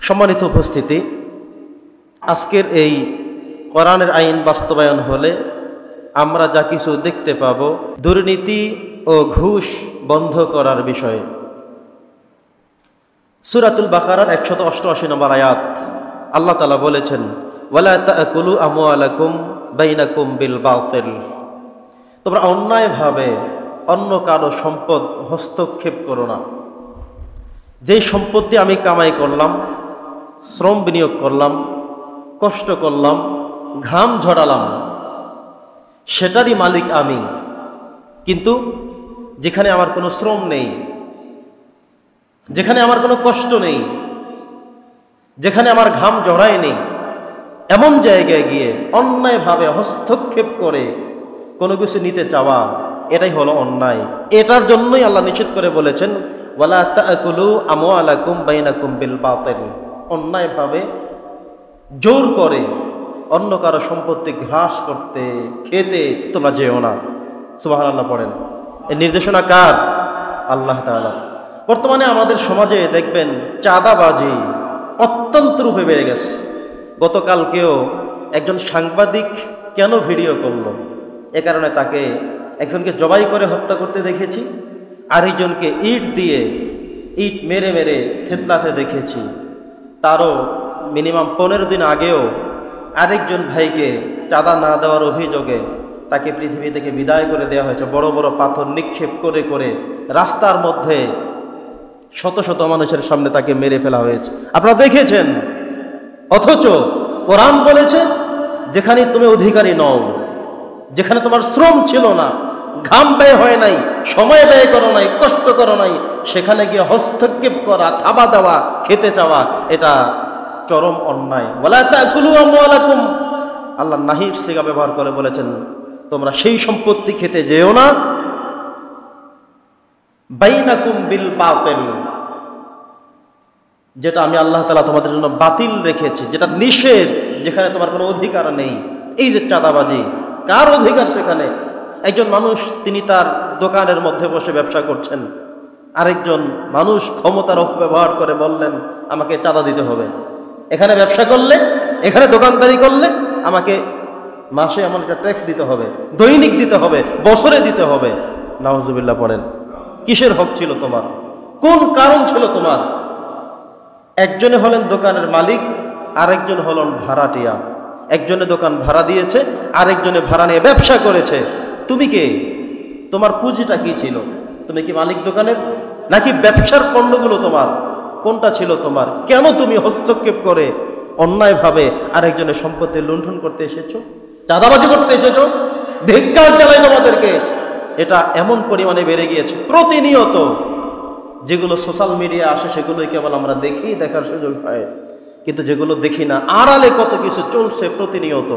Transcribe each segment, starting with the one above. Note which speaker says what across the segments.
Speaker 1: সম্মানিত উপস্থিতি, আজকের এই কোরআনের আইন বাস্তবায়ন হলে আমরা যা কিছু দেখতে পাব দুর্নীতি ও ঘুষ বন্ধ করার বিষয়ে। সূরাতুল বাকারার 188 নম্বর আয়াত আল্লাহ তাআলা বলেছেন, ওয়ালা তাকুলু আমওয়ালাকুম বাইনাকুম বিল বাতিল। তোমরা অন্যায়ভাবে অন্য কারো সম্পদ হস্তক্ষেপ করো না। যেই সম্পত্তি আমি কামাই করলাম, শ্রম বিনিয়োগ করলাম, কষ্ট করলাম, ঘাম ঝরালাম, সেটারই মালিক আমি, কিন্তু যেখানে আমার কোনো শ্রম নেই, যেখানে আমার কোনো কষ্ট নেই, যেখানে আমার ঘাম ঝরায়নি, এমন জায়গায় গিয়ে অন্যায়ভাবে হস্তক্ষেপ করে কোনো কিছু নিতে চাওয়া, এটাই হলো অন্যায়। এটার জন্যই আল্লাহ নিষেধ করে বলেছেন, ওয়ালা তাকুলু আমওয়ালাকুম বাইনাকুম বিল বাতিল। অন্যায়ভাবে জোর করে অন্য কারো সম্পত্তি গ্রাস করতে, খেতে তোমরা যেও না। সুবহানাল্লাহ পড়েন। এই নির্দেশনা কার? আল্লাহ তাআলা। বর্তমানে আমাদের সমাজে দেখবেন চাঁদাবাজি অত্যন্ত রূপে বেড়ে গেছে। গতকালকেও একজন সাংবাদিক কেন ভিডিও করলো, এ কারণে তাকে একজনকে জবাই করে হত্যা করতে দেখেছি, আরেকজনকে ইট মেরে মেরে থেতলাতে দেখেছি। তারও মিনিমাম 15 দিন আগেও আরেকজন ভাইকে চাঁদা না দেওয়ার অভিযোগে তাকে পৃথিবী থেকে বিদায় করে দেওয়া হয়েছে। বড় বড় পাথর নিক্ষেপ করে করে রাস্তার মধ্যে শত শত মানুষের সামনে তাকে মেরে ফেলা হয়েছে, আপনারা দেখেছেন। অথচ কোরআন বলেছে, যেখানে তুমি অধিকারী নও, যেখানে তোমার শ্রম ছিল না, ঘাম ব্যয় হয় নাই, সময় ব্যয় করো নাই, কষ্ট করো নাই, সেখানে গিয়ে হস্তক্ষেপ করা, থাবা দেওয়া, খেতে চাওয়া, এটা চরম অন্যায়। ওয়ালা তাকুলু আমওয়ালাকুম, আল্লাহ নাহির সিগা ব্যবহার করে বলেছেন, তোমরা সেই সম্পত্তি খেতে যেও না বাইনাকুম বিল বাতিল, যেটা আমি আল্লাহ তাআলা তোমাদের জন্য বাতিল রেখেছি, যেটা নিষেধ, যেখানে তোমার কোনো অধিকার নেই। এই যে চাঁদাবাজি, কার অধিকার সেখানে? একজন মানুষ তিনি তার দোকানের মধ্যে বসে ব্যবসা করছেন, আরেকজন মানুষ ক্ষমতার অপব্যবহার করে বললেন আমাকে চাঁদা দিতে হবে। এখানে ব্যবসা করলে, এখানে দোকানদারি করলে আমাকে মাসে এমন একটা ট্যাক্স দিতে হবে, দৈনিক দিতে হবে, বছরে দিতে হবে। নাউজুবিল্লাহ পড়েন। কিসের হক ছিল তোমার? কোন কারণ ছিল তোমার? একজনে হলেন দোকানের মালিক, আরেকজন হলেন ভাড়াটিয়া। একজনে দোকান ভাড়া দিয়েছে, আরেকজনে ভাড়া নিয়ে ব্যবসা করেছে। তুমি কে? তোমার পুঁজিটা কি ছিল? তুমি কি মালিক দোকানের, নাকি ব্যবসার পণ্যগুলো তোমার? কোনটা ছিল তোমার? কেন তুমি হস্তক্ষেপ করে অন্যায়ভাবে আরেকজনের সম্পত্তি লুণ্ঠন করতে এসেছো, চাঁদাবাজি করতে এসেছো? ধিক্কার জানাই তোমাদেরকে। এটা এমন পরিমাণে বেড়ে গিয়েছে প্রতিনিয়ত, যেগুলো সোশ্যাল মিডিয়া আসে সেগুলোই কেবল আমরা দেখি, দেখার সুযোগ হয়, কিন্তু যেগুলো দেখি না, আড়ালে কত কিছু চলছে প্রতিনিয়ত।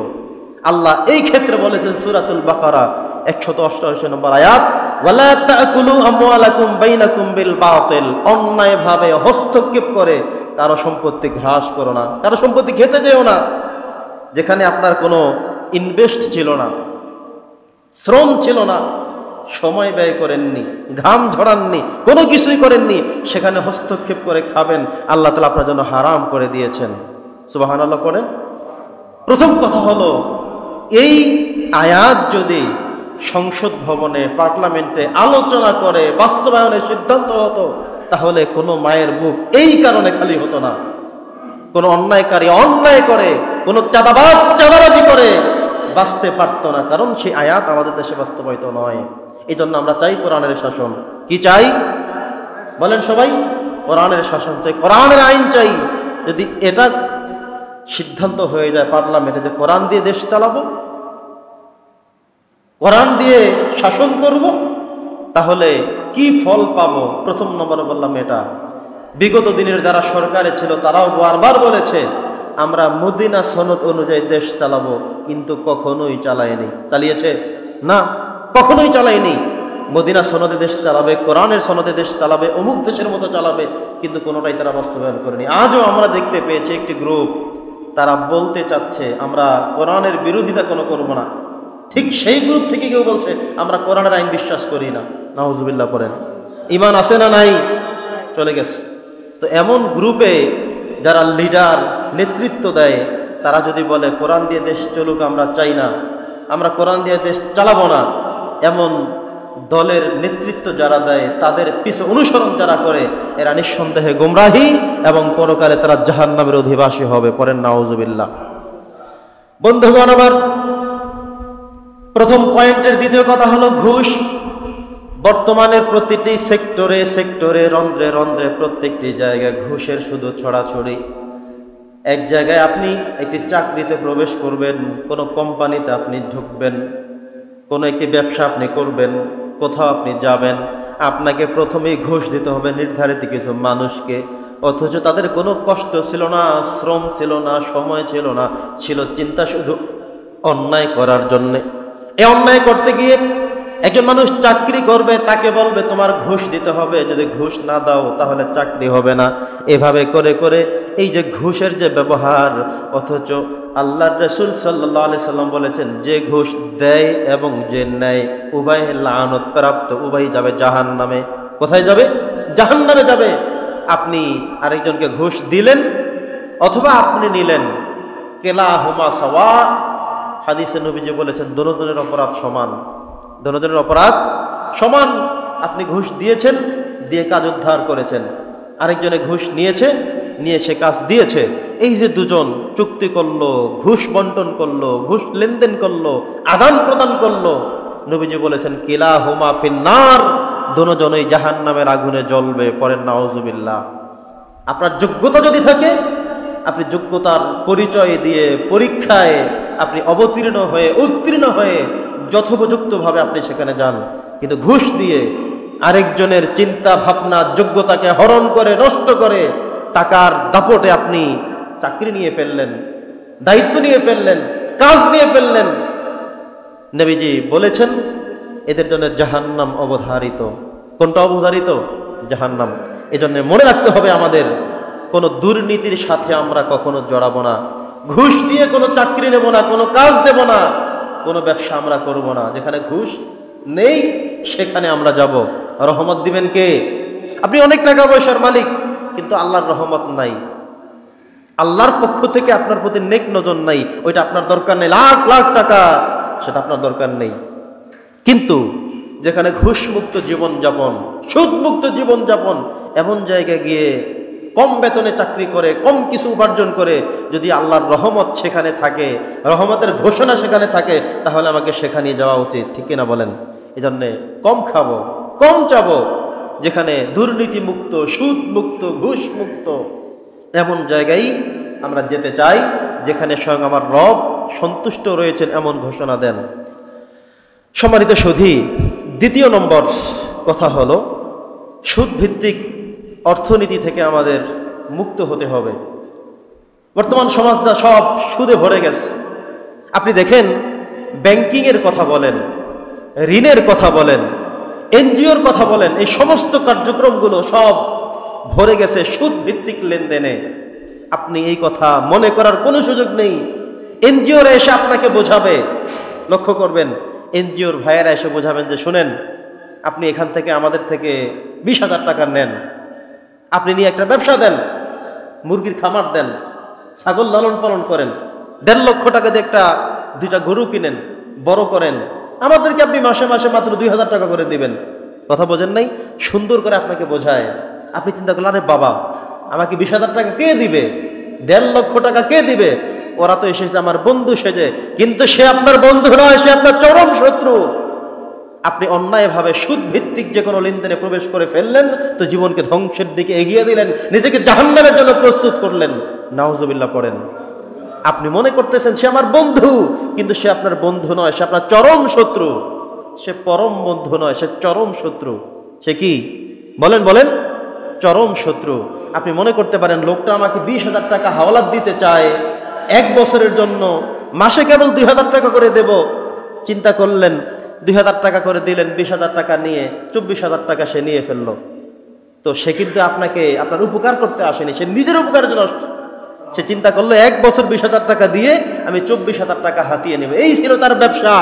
Speaker 1: আল্লাহ এই ক্ষেত্রে বলেছেন সূরাতুল বাকারা 188 নম্বর আয়াত, ওয়ালা তাকুলু আমওয়ালাকুম বাইনাকুম বিল বাতিল। অন্যায়ভাবে হস্তক্ষেপ করে কারো সম্পত্তি গ্রাস করো না, কারো সম্পত্তি খেতে যেও না। যেখানে আপনার কোনো ইনভেস্ট ছিল না, শ্রম ছিল না, সময় ব্যয় করেননি, ঘাম ঝরাননি, কোনো কিছুই করেননি, সেখানে হস্তক্ষেপ করে খাবেন, আল্লাহ তাআলা আপনার জন্য হারাম করে দিয়েছেন। সুবহানাল্লাহ পড়েন। প্রথম কথা হলো, এই আয়াত যদি সংসদ ভবনে, পার্লামেন্টে আলোচনা করে বাস্তবায়নের সিদ্ধান্ত হতো, তাহলে কোনো মায়ের বুক এই কারণে খালি হতো না। কোনো অন্যায়কারী অন্যায় করে, কোনো চাঁদাবাজি করে বাঁচতে পারতো না, কারণ সেই আয়াত আমাদের দেশে বাস্তবায়িত নয়। এই জন্য আমরা চাই কোরআনের শাসন। কি চাই বলেন সবাই? কোরআনের শাসন চাই, কোরআনের আইন চাই। যদি এটা সিদ্ধান্ত হয়ে যায় পার্লামেন্টে যে কোরআন দিয়ে দেশ চালাবো, কোরআন দিয়ে শাসন করব, তাহলে কি ফল পাবো? প্রথম নম্বরে বললাম এটা। বিগত দিনের যারা সরকারে ছিল তারাও বারবার বলেছে আমরা মদিনা সনদ অনুযায়ী দেশ চালাবো, কিন্তু কখনোই চালায়নি। চালিয়েছে? না, কখনোই চালায়নি। মদিনা সনদে দেশ চালাবে, কোরআনের সনদে দেশ চালাবে, অমুক দেশের মতো চালাবে, কিন্তু কোনোটাই তারা বাস্তবায়ন করেনি। আজও আমরা দেখতে পেয়েছি একটি গ্রুপ, তারা বলতে চাচ্ছে আমরা কোরআনের বিরোধিতা কোনো করবো না। ঠিক সেই গ্রুপ থেকে কেউ বলছে আমরা কোরআনের আইন বিশ্বাস করি না। নাউজুবিল্লাহ পড়েন। ঈমান আছে না নাই? চলে গেছে। তো এমন গ্রুপে যারা লিডার, নেতৃত্ব দেয়, তারা যদি বলে কোরআন দিয়ে দেশ চলুক, আমরা চাই না, আমরা কোরআন দিয়ে দেশ চালাবো না, এমন দলের নেতৃত্ব যারা দেয়, তাদের পিছু অনুসরণ যারা করে, এরা নিঃসন্দেহে গোমরাহী এবং পরকালে তারা জাহান্নামের অধিবাসী হবে। পরেন নাউজুবিল্লাহ। বন্ধুগণ আমার, প্রথম পয়েন্টের দ্বিতীয় কথা হলো ঘুষ। বর্তমানের প্রতিটি সেক্টরে সেক্টরে, রন্ধ্রে রন্ধ্রে, প্রত্যেকটি জায়গায় ঘুষের শুধু ছড়াছড়ি। এক জায়গায় আপনি একটি চাকরিতে প্রবেশ করবেন, কোনো কোম্পানিতে আপনি ঢুকবেন, কোনো একটি ব্যবসা আপনি করবেন, কোথাও আপনি যাবেন, আপনাকে প্রথমেই ঘুষ দিতে হবে নির্ধারিত কিছু মানুষকে। অথচ তাদের কোনো কষ্ট ছিল না, শ্রম ছিল না, সময় ছিল না, ছিল চিন্তা শুধু অন্যায় করার জন্যে। এই অন্যায় করতে গিয়ে একজন মানুষ চাকরি করবে, তাকে বলবে তোমার ঘুষ দিতে হবে, যদি ঘুষ না দাও তাহলে চাকরি হবে না। এভাবে করে করে এই যে ঘুষের যে ব্যবহার, অথচ আল্লাহর রাসূল সাল্লাল্লাহু আলাইহি সাল্লাম বলেছেন, যে ঘুষ দেয় এবং যে নেয় উভয় লানত প্রাপ্ত, উভয় যাবে জাহান্নামে। কোথায় যাবে? জাহান্নামে যাবে। আপনি আরেকজনকে ঘুষ দিলেন অথবা আপনি নিলেন, কেলাহুমা সাওয়া। হাদিসে নবীজি বলেছেন দুজনের অপরাধ সমান, দুজনের অপরাধ সমান। আপনি ঘুষ দিয়েছেন, দিয়ে কাজ উদ্ধার করেছেন, আরেকজনে ঘুষ নিয়েছে, নিয়ে সে কাজ দিয়েছে। এই যে দুজন চুক্তি করলো, ঘুষ বন্টন করলো, ঘুষ লেনদেন করলো, আদান প্রদান করলো, নবীজি বলেছেন কিলাহুমা ফিন্নার, দুজনেই জাহান্নামের আগুনে জ্বলবে। পরেন নাউজুবিল্লাহ। আপনার যোগ্যতা যদি থাকে, আপনি যোগ্যতার পরিচয় দিয়ে পরীক্ষায় আপনি অবতীর্ণ হয়ে উত্তীর্ণ হয়ে যথোপযুক্তভাবে আপনি সেখানে যান। কিন্তু ঘুষ দিয়ে আরেকজনের চিন্তা ভাবনা, যোগ্যতাকে হরণ করে, নষ্ট করে, টাকার দাপটে আপনি চাকরি নিয়ে ফেললেন, দায়িত্ব নিয়ে ফেললেন, কাজ নিয়ে ফেললেন। নবীজি বলেছেন এদের জন্য জাহান্নাম অবধারিত। কোনটা অবধারিত? জাহান্নাম। এজন্য মনে রাখতে হবে আমাদের, কোনো দুর্নীতির সাথে আমরা কখনো জড়াবো না, ঘুষ দিয়ে কোনো চাকরি নেব না, কোনো কাজ দেব না, কোনো ব্যবসা আমরা করব না। যেখানে ঘুষ নেই সেখানে আমরা যাব। রহমত দিবেন কে? আপনি অনেক টাকা পয়সার মালিক, কিন্তু আল্লাহর রহমত নাই, আল্লাহর পক্ষ থেকে আপনার প্রতি নেক নজর নাই, ওইটা আপনার দরকার নেই। লাখ লাখ টাকা, সেটা আপনার দরকার নেই। কিন্তু যেখানে ঘুষ মুক্ত জীবনযাপন, সুদ মুক্ত জীবনযাপন, এমন জায়গায় গিয়ে কম বেতনে চাকরি করে, কম কিছু উপার্জন করে, যদি আল্লাহর রহমত সেখানে থাকে, রহমতের ঘোষণা সেখানে থাকে, তাহলে আমাকে সেখানে যাওয়া উচিত। ঠিক কিনা বলেন? এই জন্যে কম খাবো, কম চাবো, যেখানে দুর্নীতি মুক্ত, সুদ মুক্ত, ঘুষ মুক্ত, এমন জায়গায় আমরা যেতে চাই যেখানে স্বয়ং আমার রব সন্তুষ্ট রয়েছেন, এমন ঘোষণা দেন। সম্মানিত সুধী, দ্বিতীয় নম্বর কথা হলো সুদ ভিত্তিক অর্থনীতি থেকে আমাদের মুক্ত হতে হবে। বর্তমান সমাজটা সব সুদে ভরে গেছে। আপনি দেখেন, ব্যাংকিংয়ের কথা বলেন, ঋণের কথা বলেন, এনজিওর কথা বলেন, এই সমস্ত কার্যক্রমগুলো সব ভরে গেছে সুদ ভিত্তিক লেনদেনে। আপনি এই কথা মনে করার কোনো সুযোগ নেই। এনজিওরা এসে আপনাকে বোঝাবে, লক্ষ্য করবেন, এনজিওর ভাইয়েরা এসে বোঝাবেন যে শুনেন, আপনি এখান থেকে আমাদের থেকে 20,000 টাকা নেন, আপনি নিয়ে একটা ব্যবসা দেন, মুরগির খামার দেন, ছাগল লালন পালন করেন, 1.5 লক্ষ টাকা দিয়ে একটা 2টা গরু কিনেন, বড় করেন, আমাদেরকে আপনি মাসে মাসে মাত্র 2,000 টাকা করে দিবেন। কথা বোঝেন নাই? সুন্দর করে আপনাকে বোঝায়। আপনি চিন্তা করলেন, আরে বাবা, আমাকে 20,000 টাকা কে দিবে, 1.5 লক্ষ টাকা কে দিবে? ওরা তো এসেছে আমার বন্ধু সেজে, কিন্তু সে আপনার বন্ধু নয়, সে আপনার চরম শত্রু। আপনি অন্যায়ভাবে সুদ ভিত্তিক যে কোনো লেনদেনে প্রবেশ করে ফেললেন, তো জীবনকে ধ্বংসের দিকে এগিয়ে দিলেন, নিজেকে জাহান্নামের জন্য প্রস্তুত করলেন। নাউজুবিল্লাহ পড়েন। আপনি মনে করতেছেন সে আমার বন্ধু, কিন্তু সে আপনার বন্ধু নয়, সে আপনার চরম শত্রু। সে পরম বন্ধু নয়, সে চরম শত্রু। সে কি? বলেন বলেন, চরম শত্রু। আপনি মনে করতে পারেন লোকটা আমাকে 20,000 টাকা হাওলাত দিতে চায় 1 বছরের জন্য, মাসে কেবল 2,000 টাকা করে দেব। চিন্তা করলেন, 2,000 টাকা করে দিলেন, 20,000 টাকা নিয়ে 24,000 টাকা সে নিয়ে ফেললো। তো সে কিন্তু আপনাকে আপনার উপকার করতে আসেনি, সে নিজের উপকারের জন্য। সে চিন্তা করলো 1 বছর 20,000 টাকা দিয়ে আমি 24,000 টাকা হাতিয়ে নেব। এই ছিল তার ব্যবসা,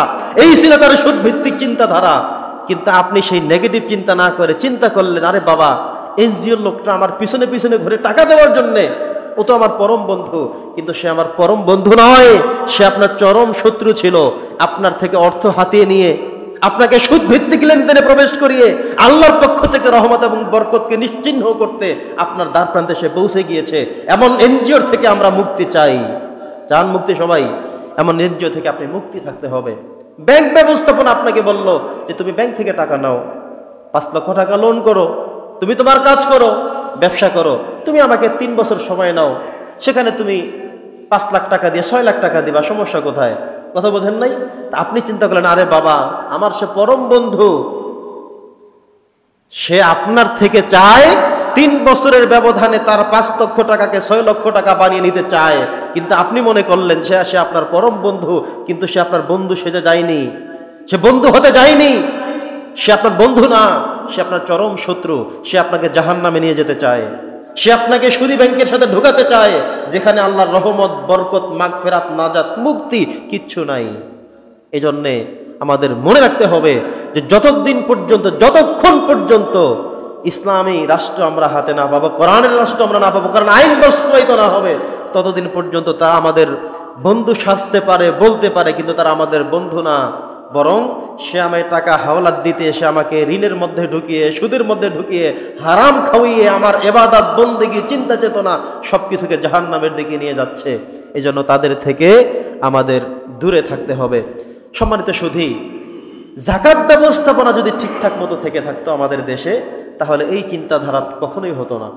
Speaker 1: এই ছিল তার সুদ ভিত্তিক চিন্তাধারা। কিন্তু আপনি সেই নেগেটিভ চিন্তা না করে চিন্তা করলেন, আরে বাবা, এনজিওর লোকটা আমার পিছনে পিছনে ঘুরে টাকা দেওয়ার জন্যে ও তো আমার পরম বন্ধু, কিন্তু সে আমার পরম বন্ধু নয়, সে আপনার চরম শত্রু ছিল। আপনার থেকে অর্থ হাতিয়ে নিয়ে আপনাকে সুদ ভিত্তিক লেনদেনে প্রবেশ করিয়ে আল্লাহর পক্ষ থেকে রহমত এবং বরকতকে নিশ্চিহ্ন করতে আপনার দ্বার প্রান্তে সে পৌঁছে গিয়েছে। এমন এনজিওর থেকে আমরা মুক্তি চাই। চান মুক্তি সবাই? এমন এনজিও থেকে আপনি মুক্তি থাকতে হবে। ব্যাংক ব্যবস্থাপনা আপনাকে বলল যে তুমি ব্যাংক থেকে টাকা নাও, 5 লক্ষ টাকা লোন করো, তুমি তোমার কাজ করো, ব্যবসা করো, তুমি আমাকে 3 বছর সময় নাও, সেখানে তুমি 5 লাখ টাকা দিয়ে 6 লাখ টাকা দিবা, সমস্যা কোথায়? কথা বোঝেন নাই? আপনি চিন্তা করলেন, আরে বাবা, আমার সে পরম বন্ধু, সে আপনার থেকে চায় 3 বছরের ব্যবধানে তার 5 লক্ষ টাকাকে 6 লক্ষ টাকা বানিয়ে নিতে চায়। কিন্তু আপনি মনে করলেন সে আপনার পরম বন্ধু, কিন্তু সে আপনার বন্ধু সেজে যায়নি, সে বন্ধু হতে যায়নি, সে আপনার বন্ধু না, সে আপনার চরম শত্রু। সে আপনাকে জাহান্নামে নিয়ে যেতে চায়, সে আপনাকে সুদী ব্যাংকের সাথে ঢোকাতে চায়, যেখানে আল্লাহর রহমত, বরকত, মাগফিরাত, নাজাত, মুক্তি কিচ্ছু নাই। এই জন্যে আমাদের মনে রাখতে হবে যে যতক্ষণ পর্যন্ত ইসলামী রাষ্ট্র আমরা হাতে না পাবো, কোরআনের রাষ্ট্র আমরা না পাবো, কারণ আইন বাস্তবায়িত না হবে, ততদিন পর্যন্ত তারা আমাদের বন্ধু সাজতে পারে, বলতে পারে, কিন্তু তারা আমাদের বন্ধু না। বরং সে আমায় টাকা হাওলাত দিতে এসে আমাকে ঋণের মধ্যে ঢুকিয়ে, সুদের মধ্যে ঢুকিয়ে, হারাম খাওয়িয়ে আমার ইবাদত, বন্দেগী, চিন্তা চেতনা সবকিছুকে জাহান্নামের দিকে নিয়ে যাচ্ছে। এই জন্য তাদের থেকে আমাদের দূরে থাকতে হবে। সম্মানিত সুধী, যাকাত ব্যবস্থাপনা যদি ঠিকঠাক মতো থেকে থাকতো আমাদের দেশে, তাহলে এই চিন্তাধারা কখনোই হতো না।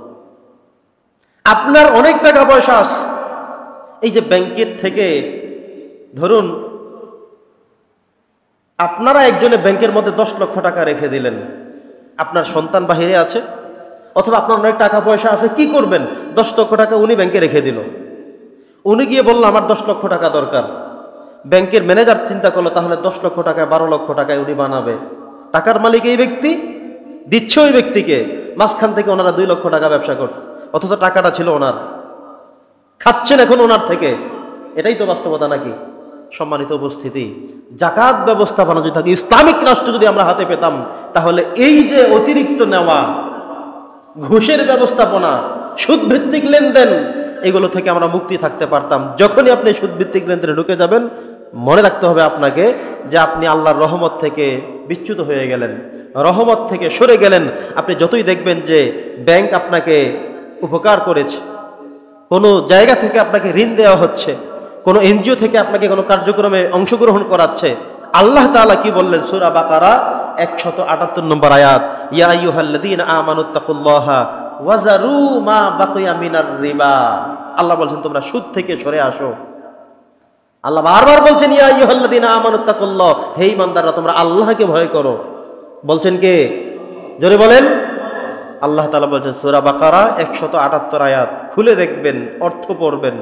Speaker 1: আপনার অনেক টাকা পয়সা আছে, এই যে ব্যাংকের থেকে ধরুন আপনারা একজনে ব্যাংকের মধ্যে 10 লক্ষ টাকা রেখে দিলেন, আপনার সন্তান বাহিরে আছে, অথবা আপনার অনেক টাকা পয়সা আছে, কি করবেন? 10 লক্ষ টাকা উনি ব্যাংকে রেখে দিল, উনি গিয়ে বলল আমার 10 লক্ষ টাকা দরকার। ব্যাংকের ম্যানেজার চিন্তা করলো তাহলে 10 লক্ষ টাকায় 12 লক্ষ টাকায় উনি বানাবে। টাকার মালিক এই ব্যক্তি, দিচ্ছে ওই ব্যক্তিকে, মাঝখান থেকে ওনারা 2 লক্ষ টাকা ব্যবসা করছে, অথচ টাকাটা ছিল ওনার, খাচ্ছেন এখন ওনার থেকে। এটাই তো বাস্তবতা নাকি? সম্মানিত উপস্থিতি, যাকাত ব্যবস্থাপনা যদি থাকে, ইসলামিক রাষ্ট্র যদি আমরা হাতে পেতাম, তাহলে এই যে অতিরিক্ত নেওয়া, ঘুষের ব্যবস্থাপনা, সুদভিত্তিক লেনদেন, এগুলো থেকে আমরা মুক্তি থাকতে পারতাম। যখনই আপনি সুদভিত্তিক লেনদেনে ঢুকে যাবেন, মনে রাখতে হবে আপনাকে যে আপনি আল্লাহর রহমত থেকে বিচ্যুত হয়ে গেলেন, রহমত থেকে সরে গেলেন। আপনি যতই দেখবেন যে ব্যাংক আপনাকে উপকার করেছে, কোনো জায়গা থেকে আপনাকে ঋণ দেওয়া হচ্ছে, কোনো এনজিও থেকে আপনাকে কোনো কার্যক্রমে অংশগ্রহণ করাচ্ছে, আল্লাহ তাআলা কি বললেন? সূরা বাকারা 178 নম্বর আয়াত, ইয়া আইয়ুহাল্লাযীনা আমানুত্তাকুল্লাহা ওয়াজারু মা বাকিয়া মিনার রিবা। আল্লাহ বলছেন তোমরা সুদ থেকে সরে আসো। আল্লাহ বারবার বলছেন ইয়া আইয়ুহাল্লাযীনা আমানুত্তাকুল্লাহ, হে ঈমানদাররা তোমরা আল্লাহকে ভয় করো। বলছেন কে? জোরে বলেন। আল্লাহ তাআলা বলছেন সূরা বাকারা 178 আয়াত, খুলে দেখবেন, অর্থ পড়বেন,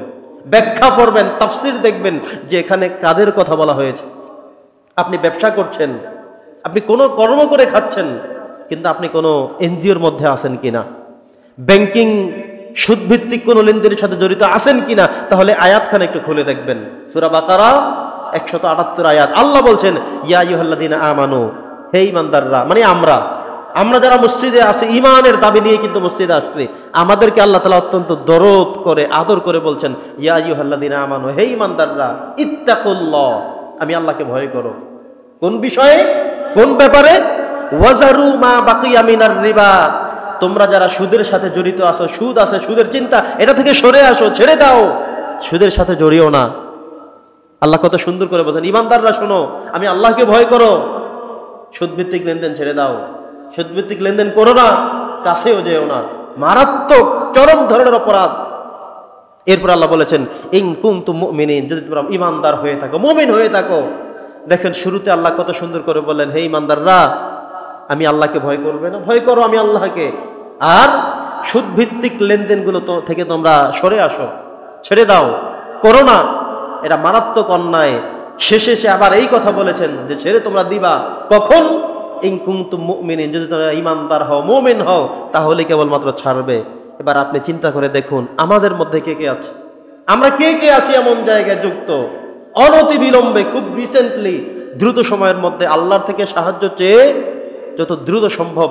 Speaker 1: ব্যাখ্যা পড়বেন, তাফসীর দেখবেন যে এখানে কাদের কথা বলা হয়েছে। আপনি ব্যবসা করছেন, আপনি কোনো কর্ম করে খাচ্ছেন, কিন্তু আপনি কোনো এনজিওর মধ্যে আছেন কিনা, ব্যাংকিং সুদভিত্তিক কোনো লেনদেনের সাথে জড়িত আছেন কিনা, তাহলে আয়াতখানে একটু খুলে দেখবেন। সূরা বাকারা 178 আয়াত। আল্লাহ বলছেন ইয়া আইয়ুহাল্লাযীনা আমানু, হে ঈমানদাররা, মানে আমরা যারা মসজিদে আছি, ঈমানের দাবি নিয়ে কিন্তু মসজিদে আসছি, আমাদেরকে আল্লাহ তাআলা অত্যন্ত দরদ করে, আদর করে বলছেন ইয়া আইয়ুহাল্লাযীনা আমানু, হে ঈমানদাররা, ইত্তাকুল্লাহ, আমি আল্লাহকে ভয় করো। কোন বিষয়ে, কোন ব্যাপারে? ওয়াজারু মা বাকিয়া মিনার রিবা, তোমরা যারা সুদের সাথে জড়িত আছো, সুদ আছে, সুদের চিন্তা, এটা থেকে সরে আসো, ছেড়ে দাও, সুদের সাথে জড়িও না। আল্লাহ কত সুন্দর করে বলছেন, ঈমানদাররা শোনো, আমি আল্লাহকে ভয় করো, সুদভিত্তিক লেনদেন ছেড়ে দাও, সুদভিত্তিক লেনদেন করো না, কাছেও যেও না, মারাত্মক চরম ধরনের অপরাধ। এরপর আল্লাহ বলেছেন ইন কুনতুম মুমিনিন, যদি তোমরা ঈমানদার হয়ে থাকো, মুমিন হয়ে থাকো। দেখেন শুরুতে আল্লাহ কত সুন্দর করে বললেন, হে ঈমানদাররা, আমি আল্লাহকে ভয় করবে না, ভয় করো আমি আল্লাহকে, আর সুদভিত্তিক লেনদেনগুলো থেকে তোমরা সরে আসো, ছেড়ে দাও, করো না, এটা মারাত্মক অন্যায়। শেষে সে আবার এই কথা বলেছেন যে ছেড়ে তোমরা দিবা কখন? ইন কুনতুম মুমিনিন, যদি তোমরা ঈমানদার হও, মুমিন হও, তাহলে কেবলমাত্র ছাড়বে। এবার আপনি চিন্তা করে দেখুন আমাদের মধ্যে কে কে আছে, আমরা কে কে আছি এমন জায়গায় যুক্ত, অনতি বিলম্বে, খুব রিসেন্টলি, দ্রুত সময়ের মধ্যে আল্লাহর থেকে সাহায্য চেয়ে যত দ্রুত সম্ভব